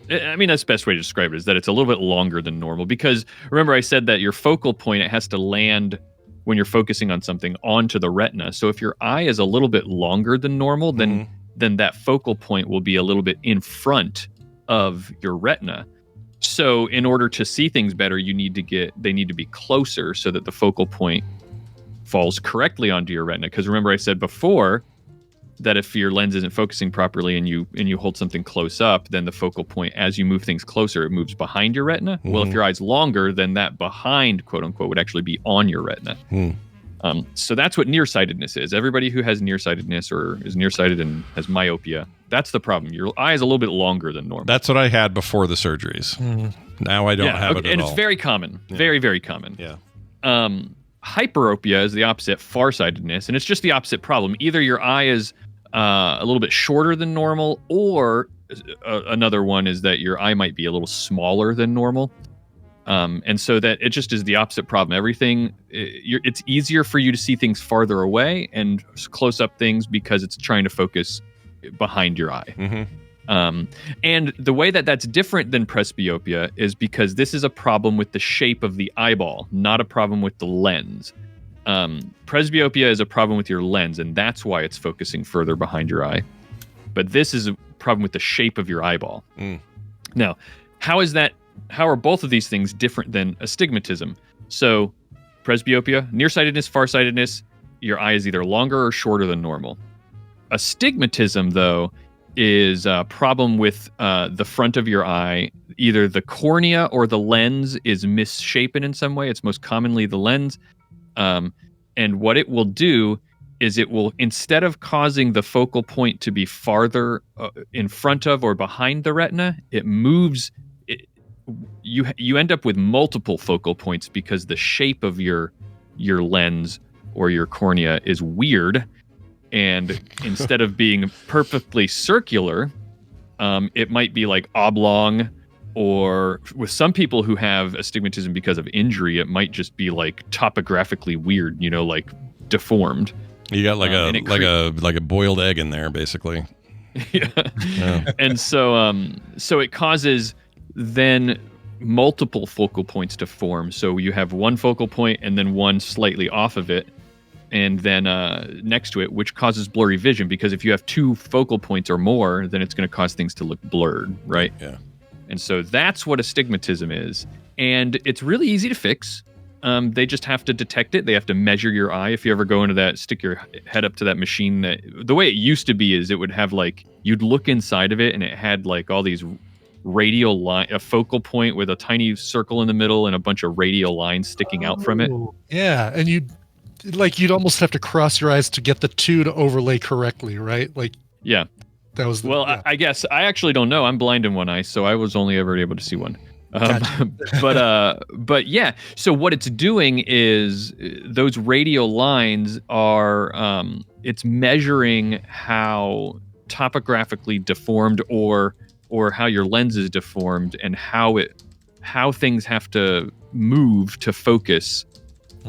that's the best way to describe it is that it's a little bit longer than normal because remember I said that your focal point, it has to land when you're focusing on something onto the retina. So if your eye is a little bit longer than normal, then that focal point will be a little bit in front of your retina. So in order to see things better, they need to be closer so that the focal point falls correctly onto your retina. Because remember I said before that if your lens isn't focusing properly and you hold something close up, then the focal point, as you move things closer, it moves behind your retina. Well, if your eye's longer, then that behind, quote unquote, would actually be on your retina. So that's what nearsightedness is. Everybody who has nearsightedness or is nearsighted and has myopia, that's the problem. Your eye is a little bit longer than normal. That's what I had before the surgeries. Now I don't have it at and all. It's very common. Very, very common. Yeah. Hyperopia is the opposite, farsightedness, and it's just the opposite problem. Either your eye is a little bit shorter than normal, or another one is that your eye might be a little smaller than normal. And so that it just is the opposite problem. It's easier for you to see things farther away and close up things because it's trying to focus behind your eye. And the way that that's different than presbyopia is because this is a problem with the shape of the eyeball, not a problem with the lens. Presbyopia is a problem with your lens, and that's why it's focusing further behind your eye. But this is a problem with the shape of your eyeball. Now, how are both of these things different than astigmatism? So, presbyopia, nearsightedness, farsightedness, your eye is either longer or shorter than normal. Astigmatism, though, is a problem with the front of your eye. Either the cornea or the lens is misshapen in some way. It's most commonly the lens. And what it will do is it will, instead of causing the focal point to be farther in front of or behind the retina, it moves. You end up with multiple focal points because the shape of your lens or your cornea is weird. And instead of being perfectly circular, it might be like oblong, or with some people who have astigmatism because of injury, it might just be like topographically weird, like deformed. You got like a boiled egg in there, basically. Yeah. And so it causes then multiple focal points to form. So you have one focal point and then one slightly off of it, and then next to it, which causes blurry vision, because if you have two focal points or more, then it's going to cause things to look blurred, right? Yeah. And so that's what astigmatism is. And it's really easy to fix. They just have to detect it. They have to measure your eye. If you ever go into stick your head up to that machine, the way it used to be is it would have you'd look inside of it and it had all these radial line, a focal point with a tiny circle in the middle and a bunch of radial lines sticking out from it. Yeah, and you'd almost have to cross your eyes to get the two to overlay correctly, right? Like, yeah, that was I guess I actually don't know. I'm blind in one eye, so I was only ever able to see one. But yeah. So what it's doing is those radial lines are it's measuring how topographically deformed or how your lens is deformed and how things have to move to focus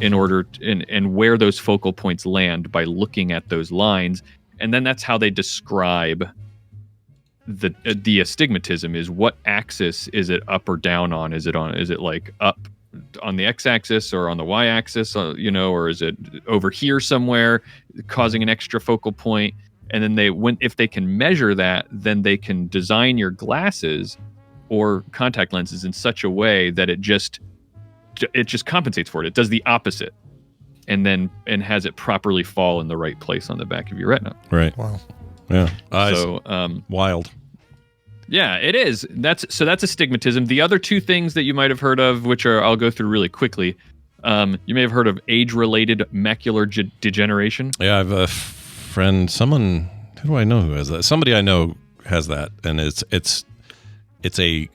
in order and where those focal points land by looking at those lines. And then that's how they describe the astigmatism. Is what axis is it up or down on? Is it like up on the x-axis or on the y-axis, or is it over here somewhere causing an extra focal point? And then if they can measure that, then they can design your glasses or contact lenses in such a way that it just compensates for it. It does the opposite, and has it properly fall in the right place on the back of your retina. Right. Wow. Yeah. So wild. Yeah, it is. That's astigmatism. The other two things that you might have heard of, which I'll go through really quickly. You may have heard of age-related macular degeneration. Yeah, I have a friend. Who do I know who has that? Somebody I know has that, and it's a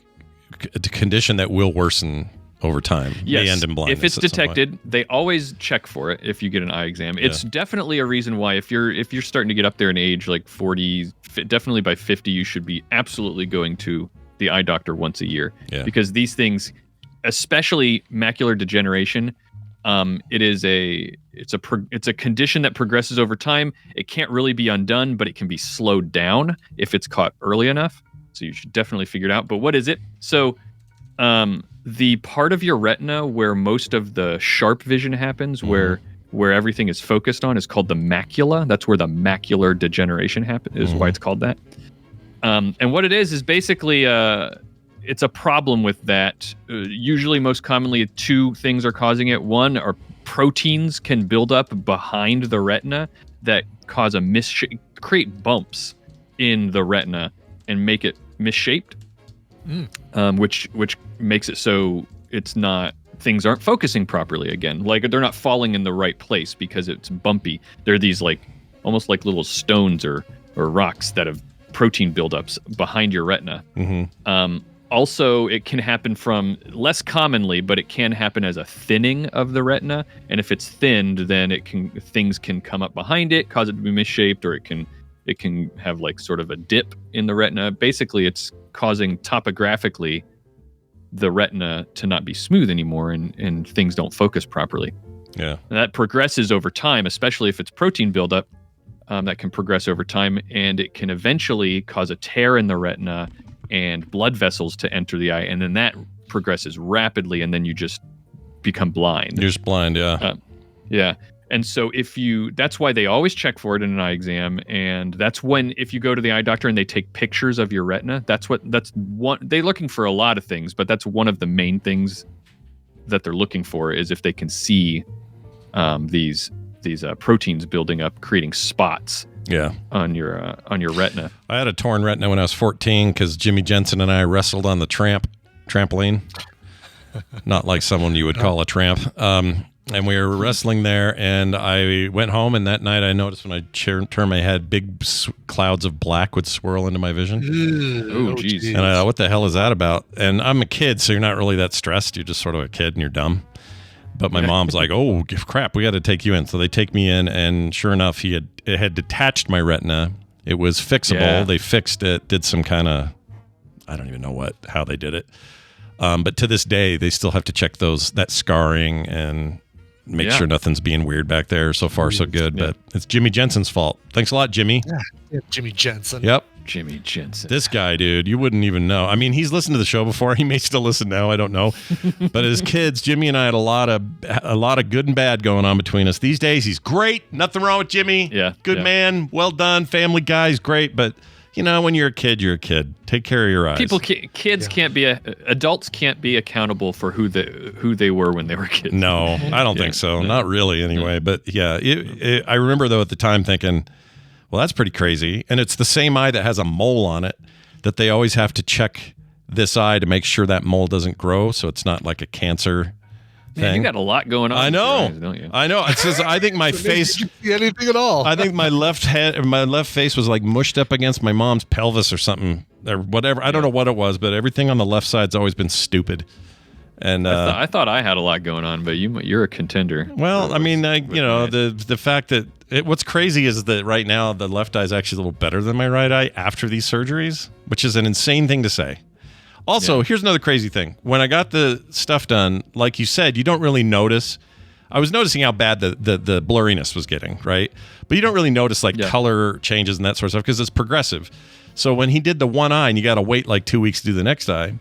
condition that will worsen over time. Yes. May end in blindness. If it's detected, they always check for it if you get an eye exam. It's definitely a reason why if you're starting to get up there in age, like 40, definitely by 50, you should be absolutely going to the eye doctor once a year. Yeah. Because these things, especially macular degeneration, it's a condition that progresses over time. It can't really be undone, but it can be slowed down if it's caught early enough. So you should definitely figure it out. But what is it? So, the part of your retina where most of the sharp vision happens, where everything is focused on, is called the macula. That's where the macular degeneration happens, is why it's called that. And what it is basically it's a problem with that. Usually, most commonly, two things are causing it. One are proteins can build up behind the retina that cause create bumps in the retina and make it misshaped. Which makes it so things aren't focusing properly again. Like they're not falling in the right place because it's bumpy. They're these almost like little stones or rocks that have protein buildups behind your retina. Also, it can happen from less commonly, but it can happen as a thinning of the retina. And if it's thinned, then things can come up behind it, cause it to be misshaped, or it can have like sort of a dip in the retina. Basically, it's causing topographically the retina to not be smooth anymore and things don't focus properly. Yeah. And that progresses over time, especially if it's protein buildup. That can progress over time, and it can eventually cause a tear in the retina and blood vessels to enter the eye, and then that progresses rapidly, and then you just become blind. You're just blind, yeah. Yeah. And so that's why they always check for it in an eye exam. And that's when, if you go to the eye doctor and they take pictures of your retina, they're looking for a lot of things, but that's one of the main things that they're looking for, is if they can see these proteins building up, creating spots on your retina. I had a torn retina when I was 14 because Jimmy Jensen and I wrestled on the trampoline. Not like someone you would call a tramp. And we were wrestling there, and I went home, and that night I noticed when I turned my head, big clouds of black would swirl into my vision. Oh, jeez. And I thought, what the hell is that about? And I'm a kid, so you're not really that stressed. You're just sort of a kid, and you're dumb. But my mom's like, oh, crap, we got to take you in. So they take me in, and sure enough, it had detached my retina. It was fixable. Yeah. They fixed it, did some kind of, I don't even know how they did it. But to this day, they still have to check that scarring and make sure nothing's being weird back there. So far, so good. But it's Jimmy Jensen's fault. Thanks a lot, Jimmy. Yeah, Jimmy Jensen. Yep. Jimmy Jensen. This guy, dude, you wouldn't even know. I mean, he's listened to the show before. He may still listen now. I don't know. But as kids, Jimmy and I had a lot of good and bad going on between us. These days, he's great. Nothing wrong with Jimmy. Yeah. Good man. Well done. Family guy. He's great. But when you're a kid, you're a kid. Take care of your eyes. Kids can't be adults can't be accountable for who they were when they were kids. No, I don't think so. No. Not really, anyway. But yeah, I remember though at the time thinking, well, that's pretty crazy. And it's the same eye that has a mole on it that they always have to check this eye to make sure that mole doesn't grow, so it's not like a cancer thing. Man, you got a lot going on. I know. Eyes, don't you? I know. It says I think my face. Did you see anything at all? I think my left face was like mushed up against my mom's pelvis or something or whatever. I don't know what it was, but everything on the left side's always been stupid. And I thought I had a lot going on, but you're a contender. Well, I mean, the fact that what's crazy is that right now the left eye is actually a little better than my right eye after these surgeries, which is an insane thing to say. Also, here's another crazy thing. When I got the stuff done, like you said, you don't really notice. I was noticing how bad the blurriness was getting, right? But you don't really notice like color changes and that sort of stuff because it's progressive. So when he did the one eye and you got to wait like 2 weeks to do the next eye,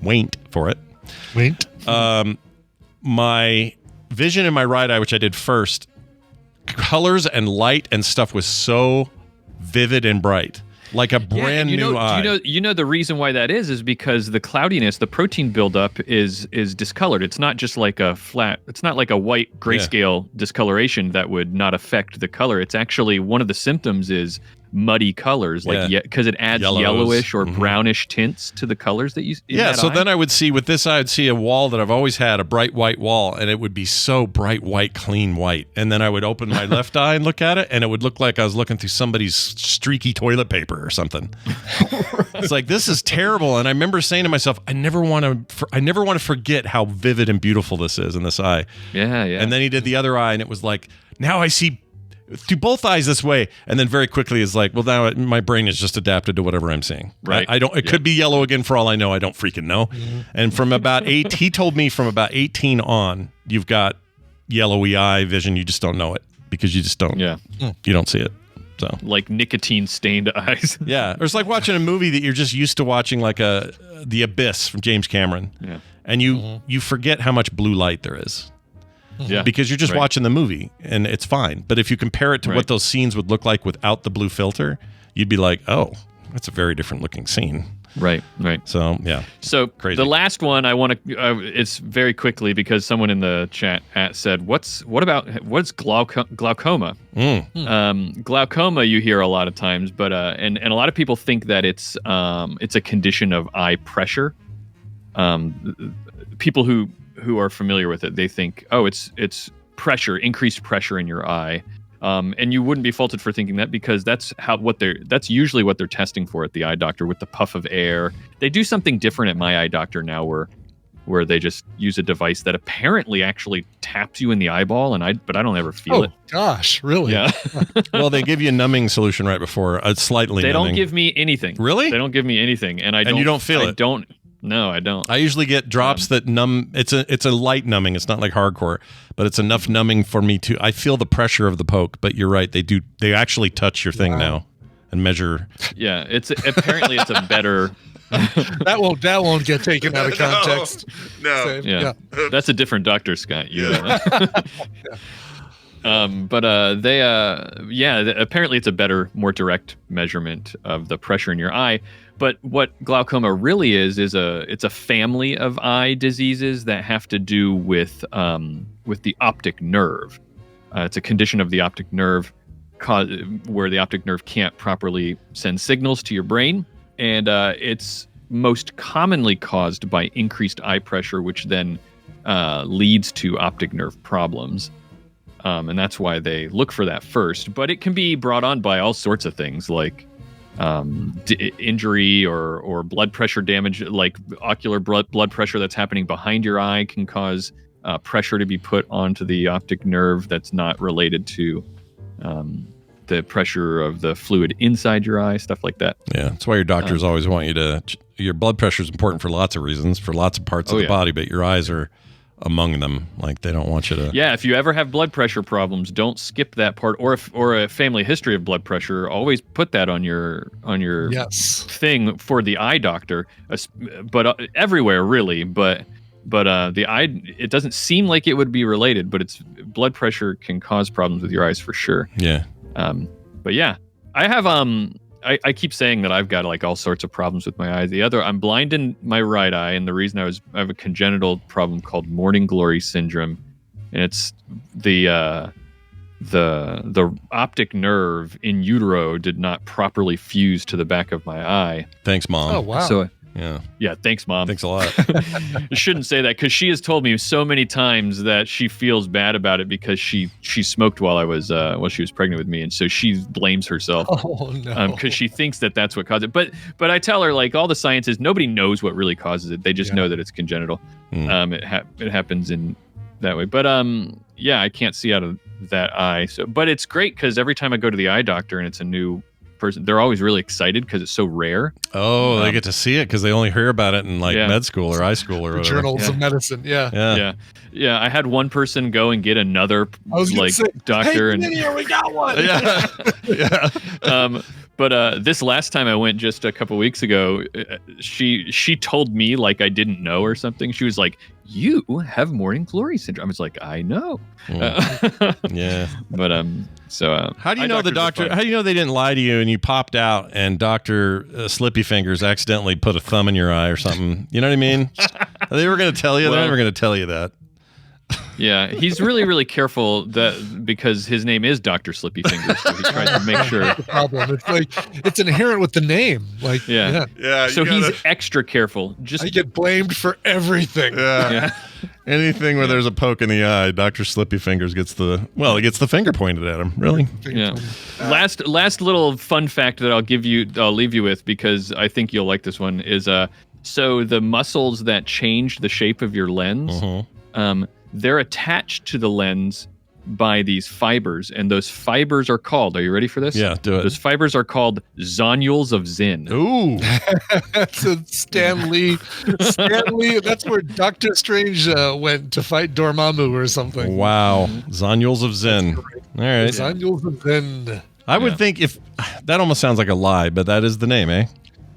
wait for it. Wait. My vision in my right eye, which I did first, colors and light and stuff was so vivid and bright. Like a brand new eye. You know the reason why that is because the cloudiness, the protein buildup is discolored. It's not just like a flat. It's not like a white grayscale discoloration that would not affect the color. It's actually one of the symptoms is muddy colors, like because it adds yellowish or brownish tints to the colors that you. So then I would see with this eye, I'd see a wall that I've always had, a bright white wall, and it would be so bright white, clean white. And then I would open my left eye and look at it, and it would look like I was looking through somebody's streaky toilet paper or something. It's like, this is terrible. And I remember saying to myself, I never want to forget how vivid and beautiful this is in this eye. Yeah. And then he did the other eye, and it was like, now I see through both eyes this way, and then very quickly is like, well, now my brain is just adapted to whatever I'm seeing. Right. I don't. It could be yellow again for all I know. I don't freaking know. Mm-hmm. And from about he told me from about 18 on, you've got yellowy eye vision. You just don't know it because you just don't. Yeah. You don't see it. So like nicotine stained eyes. Yeah. Or it's like watching a movie that you're just used to watching, like The Abyss from James Cameron. Yeah. And you forget how much blue light there is. Yeah. Because you're just watching the movie and it's fine. But if you compare it to what those scenes would look like without the blue filter, you'd be like, oh, that's a very different looking scene. Right. So, yeah. So crazy. The last one I want to, it's very quickly because someone in the chat said, what's glaucoma? Glaucoma you hear a lot of times, but, and a lot of people think that it's a condition of eye pressure. People who are familiar with it, they think, oh, it's pressure, increased pressure in your eye, and you wouldn't be faulted for thinking that because that's usually what they're testing for at the eye doctor with the puff of air. They do something different at my eye doctor now, where they just use a device that apparently actually taps you in the eyeball, but I don't ever feel it. Oh gosh, really? Yeah. Well, they give you a numbing solution right before, slightly. They numbing. don't give me anything. Really? They don't give me anything, and you don't feel it. No, I don't. I usually get drops that numb. It's a light numbing. It's not like hardcore, but it's enough numbing for me to. I feel the pressure of the poke. But you're right. They actually touch your thing now and measure. Yeah, apparently it's a better. that won't get taken out of context. No. Yeah. That's a different doctor, Scott. Apparently it's a better, more direct measurement of the pressure in your eye. But what glaucoma really is it's a family of eye diseases that have to do with the optic nerve. It's a condition of the optic nerve where the optic nerve can't properly send signals to your brain, and it's most commonly caused by increased eye pressure, which then leads to optic nerve problems. And that's why they look for that first. But it can be brought on by all sorts of things like injury or blood pressure damage, like ocular blood pressure that's happening behind your eye can cause pressure to be put onto the optic nerve that's not related to the pressure of the fluid inside your eye, stuff like that. Yeah, that's why your doctors always want you to. Your blood pressure is important for lots of reasons, for lots of parts of the body, but your eyes are among them. Like they don't want you to. Yeah, if you ever have blood pressure problems, don't skip that part. Or a family history of blood pressure, always put that on your thing for the eye doctor. But everywhere really. But the eye, it doesn't seem like it would be related, but it's blood pressure can cause problems with your eyes for sure. Yeah. But yeah, I have I keep saying that I've got like all sorts of problems with my eyes. I'm blind in my right eye, and the reason I have a congenital problem called morning glory syndrome, and it's the optic nerve in utero did not properly fuse to the back of my eye. Thanks, Mom. Oh wow. Yeah, thanks, Mom. Thanks a lot. I shouldn't say that because she has told me so many times that she feels bad about it because she smoked while she was pregnant with me, and so she blames herself. Oh no! Because she thinks that that's what caused it. But I tell her, like, all the science is nobody knows what really causes it. They just know that it's congenital. It happens in that way. But I can't see out of that eye. So, but it's great because every time I go to the eye doctor and it's a new person, they're always really excited because it's so rare. Oh, they get to see it because they only hear about it in med school or eye school or whatever. Journals of medicine. Yeah. I had one person go and get another doctor, and we got one. But this last time I went just a couple weeks ago, she told me like I didn't know or something. She was like, "You have morning glory syndrome." I was like, "I know." Yeah. But so how do you know the doctor? How do you know they didn't lie to you and you popped out and Dr. Slippy Fingers accidentally put a thumb in your eye or something? You know what I mean? They were going to tell you that. They were going to tell you that. Yeah, he's really, really careful because his name is Dr. Slippy Fingers, so he tries to make sure. That's the problem. It's like it's inherent with the name. Like so he's extra careful. I get blamed for everything. Yeah. Anything where there's a poke in the eye, Dr. Slippy Fingers gets the finger pointed at him. Really? Yeah. Last little fun fact that I'll leave you with because I think you'll like this one is so the muscles that change the shape of your lens. They're attached to the lens by these fibers, and those fibers are called, are you ready for this? Yeah, do it. Those fibers are called zonules of Zinn. Ooh. That's a Stan Lee, that's where Doctor Strange went to fight Dormammu or something. Wow. Zonules of Zinn. All right. Zonules of Zinn. I would think if that almost sounds like a lie, but that is the name, eh?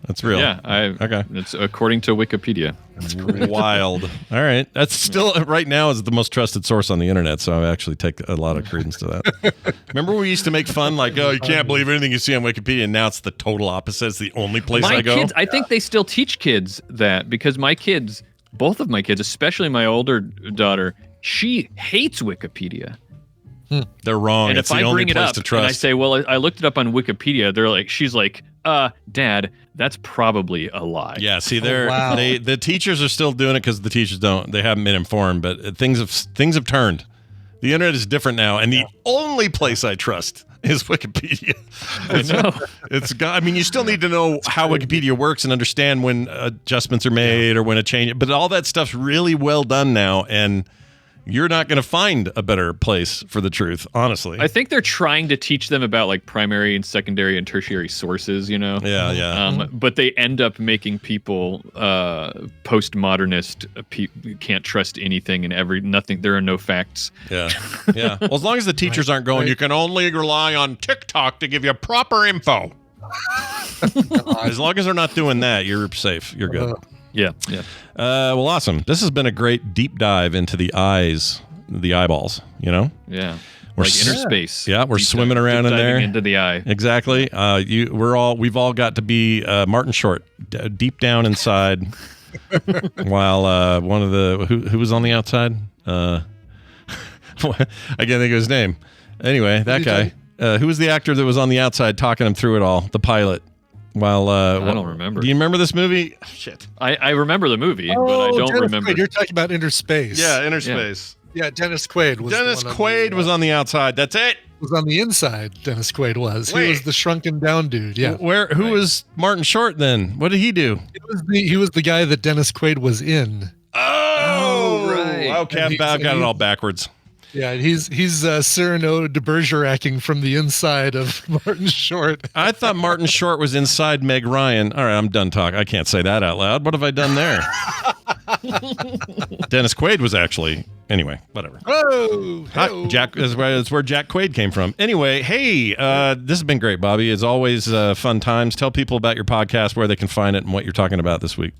That's real. Yeah. Okay. It's according to Wikipedia. That's wild. All right. That's still right now is the most trusted source on the internet. So I actually take a lot of credence to that. Remember we used to make fun like, oh, you can't believe anything you see on Wikipedia. And now it's the total opposite. It's the only place I go. I think they still teach kids that because both of my kids, especially my older daughter, she hates Wikipedia. They're wrong. And it's if the I only bring it place up to trust. and I say, well, I looked it up on Wikipedia, she's like, Dad, that's probably a lie. Yeah, see, the teachers are still doing it because the teachers they haven't been informed, but things have turned. The internet is different now, and the only place I trust is Wikipedia. I mean, you still need to know how Wikipedia works and understand when adjustments are made or when a change, but all that stuff's really well done now, and you're not going to find a better place for the truth, honestly. I think they're trying to teach them about like primary and secondary and tertiary sources, Yeah. But they end up making people postmodernist. Can't trust anything and nothing. There are no facts. Yeah. Yeah. Well, as long as the teachers aren't going, you can only rely on TikTok to give you proper info. As long as they're not doing that, you're safe. You're good. Yeah. Well, awesome. This has been a great deep dive into the eyes, the eyeballs, Yeah. We're like inner space. Yeah, we're swimming around in there. Into the eye. Exactly. We've all got to be Martin Short deep down inside while one of the who was on the outside? I can't think of his name. Anyway, that guy. Who was the actor that was on the outside talking him through it all? The pilot. Well, I don't remember. Do you remember this movie? Shit. I remember the movie, but I don't remember. Quaid. You're talking about Inner Space. Yeah, Inner Space. Yeah, Dennis Quaid was. Dennis Quaid was on the outside. That's it. Was on the inside. Dennis Quaid was. He was the shrunken down dude. Yeah. Who was Martin Short then? What did he do? He was the guy that Dennis Quaid was in. Oh, right. Okay, I've got it all backwards. Yeah, he's Cyrano de Bergerac-ing from the inside of Martin Short. I thought Martin Short was inside Meg Ryan. All right, I'm done talking. I can't say that out loud. What have I done there? Dennis Quaid was actually... Anyway, whatever. Oh, Jack. That's where Jack Quaid came from. Anyway, hey, this has been great, Bobby. As always, fun times. Tell people about your podcast, where they can find it, and what you're talking about this week.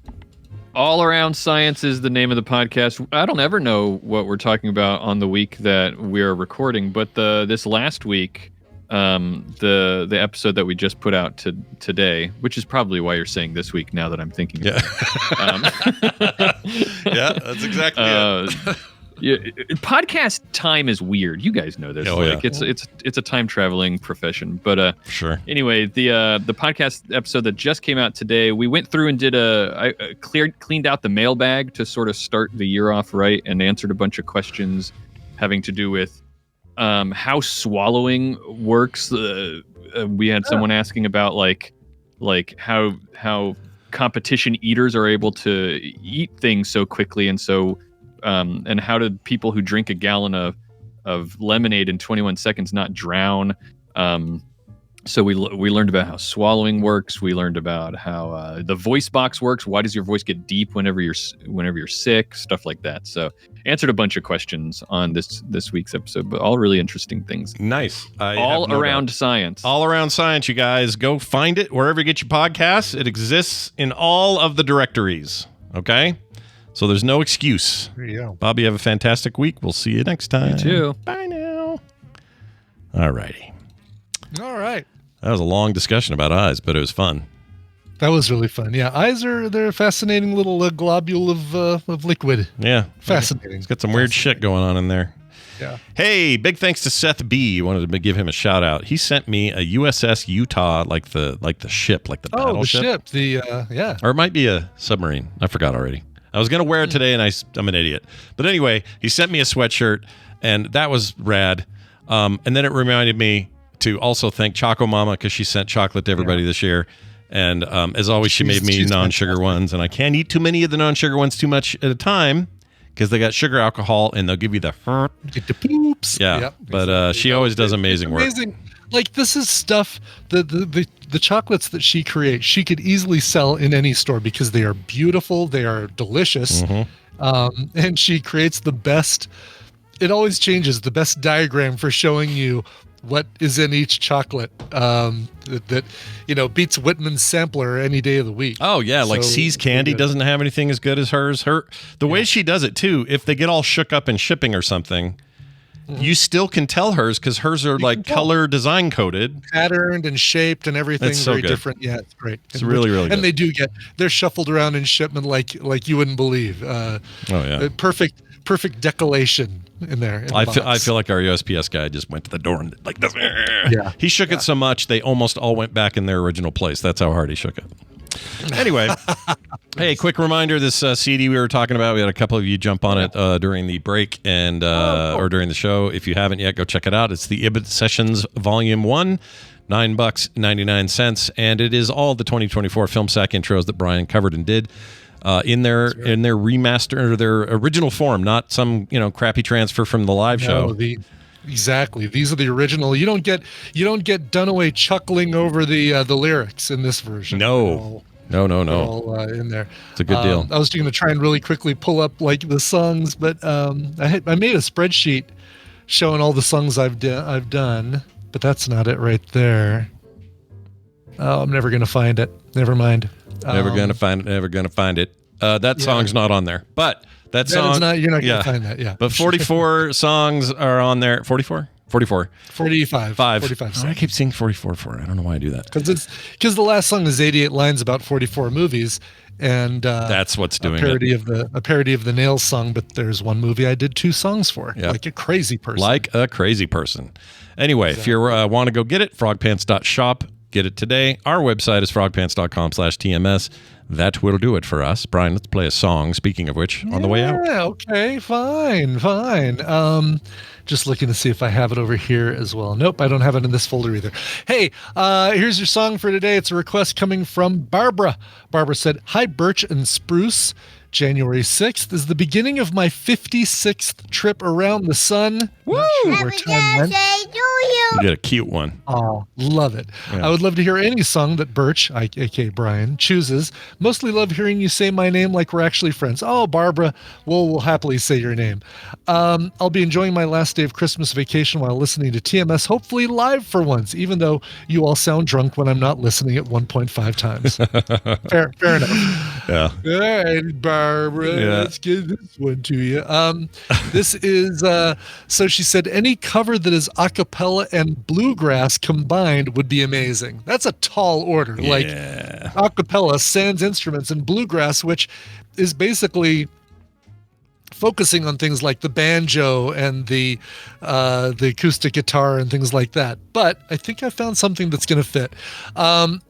All Around Science is the name of the podcast. I don't ever know what we're talking about on the week that we're recording, but this last week, the episode that we just put out today, which is probably why you're saying this week now that I'm thinking. Yeah. Yeah, that's exactly it. Yeah, podcast time is weird. You guys know this. Oh, like yeah. it's a time traveling profession. But sure. Anyway, the podcast episode that just came out today, we went through and did cleaned out the mailbag to sort of start the year off right, and answered a bunch of questions having to do with how swallowing works. We had someone asking about like how competition eaters are able to eat things so quickly, and so and how do people who drink a gallon of lemonade in 21 seconds not drown? So we learned about how swallowing works. We learned about how the voice box works. Why does your voice get deep whenever you're sick? Stuff like that. So answered a bunch of questions on this week's episode, but all really interesting things. Nice. All around science. All around science, you guys. Go find it wherever you get your podcasts. It exists in all of the directories. Okay? So there's no excuse. There you go. Bobby, have a fantastic week. We'll see you next time. You too. Bye now. All righty. All right. That was a long discussion about eyes, but it was fun. That was really fun. Yeah, eyes they're a fascinating little globule of liquid. Yeah. Fascinating. It's got some weird shit going on in there. Yeah. Hey, big thanks to Seth B. Wanted to give him a shout out. He sent me a USS Utah, like the ship, like the battleship. Yeah. Or it might be a submarine. I forgot already. I was going to wear it today, and I'm an idiot. But anyway, he sent me a sweatshirt, and that was rad. And then it reminded me to also thank Choco Mama, because she sent chocolate to everybody this year. And as always, she made me non-sugar ones. And I can't eat too many of the non-sugar ones too much at a time, because they got sugar alcohol, and they'll give you the get the poops. Yeah, yep, but she always does amazing work. Like, this is stuff, the chocolates that she creates, she could easily sell in any store because they are beautiful, they are delicious, and she creates the best, it always changes, the best diagram for showing you what is in each chocolate that beats Whitman's sampler any day of the week. Oh yeah, like So, C's Candy doesn't have anything as good as hers. The way she does it too, if they get all shook up in shipping or something, you still can tell hers, because hers are like color design coded, patterned and shaped and everything. It's so very good. different. Yeah, it's great. It's really good. And they're shuffled around in shipment like you wouldn't believe. Perfect decollation in there. I feel like our USPS guy just went to the door and like this. Yeah. He shook it so much they almost all went back in their original place. That's how hard he shook it. Anyway, hey, quick reminder, this CD we were talking about, we had a couple of you jump on it during the break and or during the show. If you haven't yet, go check it out. It's the Ibit Sessions Volume 1, $9.99, and it is all the 2024 film sack intros that Brian covered and did in their remaster, or their original form, not some crappy transfer from the live show. Exactly. These are the original. You don't get Dunaway chuckling over the lyrics in this version. No. They're all in there. It's a good deal. I was going to try and really quickly pull up like the songs, but I made a spreadsheet showing all the songs I've done, but that's not it right there. Oh, I'm never going to find it. Never mind. Never gonna find it. That song's not on there, but that song, you're not gonna find that. Yeah, but 44 songs are on there. 45. 45 songs. I keep saying 44. I don't know why I do that. Because the last song is 88 lines about 44 movies, and that's what's doing a parody of the Nails song. But there's one movie I did 2 songs for, like a crazy person. Anyway, if you want to go get it, frogpants.shop. Get it today. Our website is frogpants.com/TMS. That will do it for us. Brian, let's play a song, speaking of which, on the way out. Yeah, okay, fine. Just looking to see if I have it over here as well. Nope, I don't have it in this folder either. Hey, here's your song for today. It's a request coming from Barbara. Barbara said, "Hi, Birch and Spruce. January 6th is the beginning of my 56th trip around the sun." Woo! Not sure where time went. You got a cute one. Oh, love it. Yeah. I would love to hear any song that Birch, aka Brian, chooses. Mostly love hearing you say my name like we're actually friends. Oh, Barbara, we'll happily say your name. I'll be enjoying my last day of Christmas vacation while listening to TMS, hopefully live for once, even though you all sound drunk when I'm not listening at 1.5 times. Fair enough. Yeah. All right, Barbara, let's get this one to you. This is, so she said, any cover that is a cappella and bluegrass combined would be amazing. That's a tall order. Yeah. Like a cappella, sans instruments, and bluegrass, which is basically focusing on things like the banjo and the acoustic guitar and things like that. But I think I found something that's going to fit.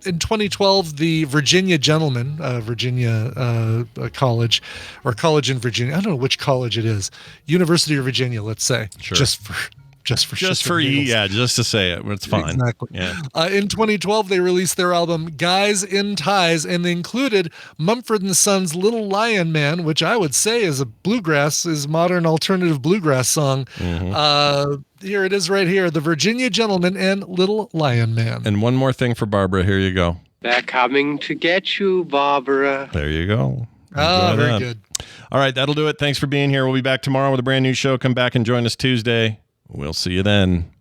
In 2012, the Virginia Gentleman, Virginia college, or college in Virginia, I don't know which college it is, University of Virginia, let's say, Sure. just for just to say it. It's fine. Exactly. Yeah. In 2012, they released their album Guys in Ties, and they included Mumford & Sons' Little Lion Man, which I would say is modern alternative bluegrass song. Here it is right here, The Virginia Gentleman and Little Lion Man. And one more thing for Barbara. Here you go. They're coming to get you, Barbara. There you go. Very good. All right, that'll do it. Thanks for being here. We'll be back tomorrow with a brand new show. Come back and join us Tuesday. We'll see you then.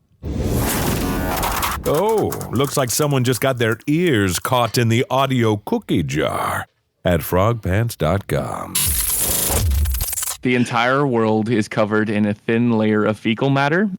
Oh, looks like someone just got their ears caught in the audio cookie jar at frogpants.com. The entire world is covered in a thin layer of fecal matter.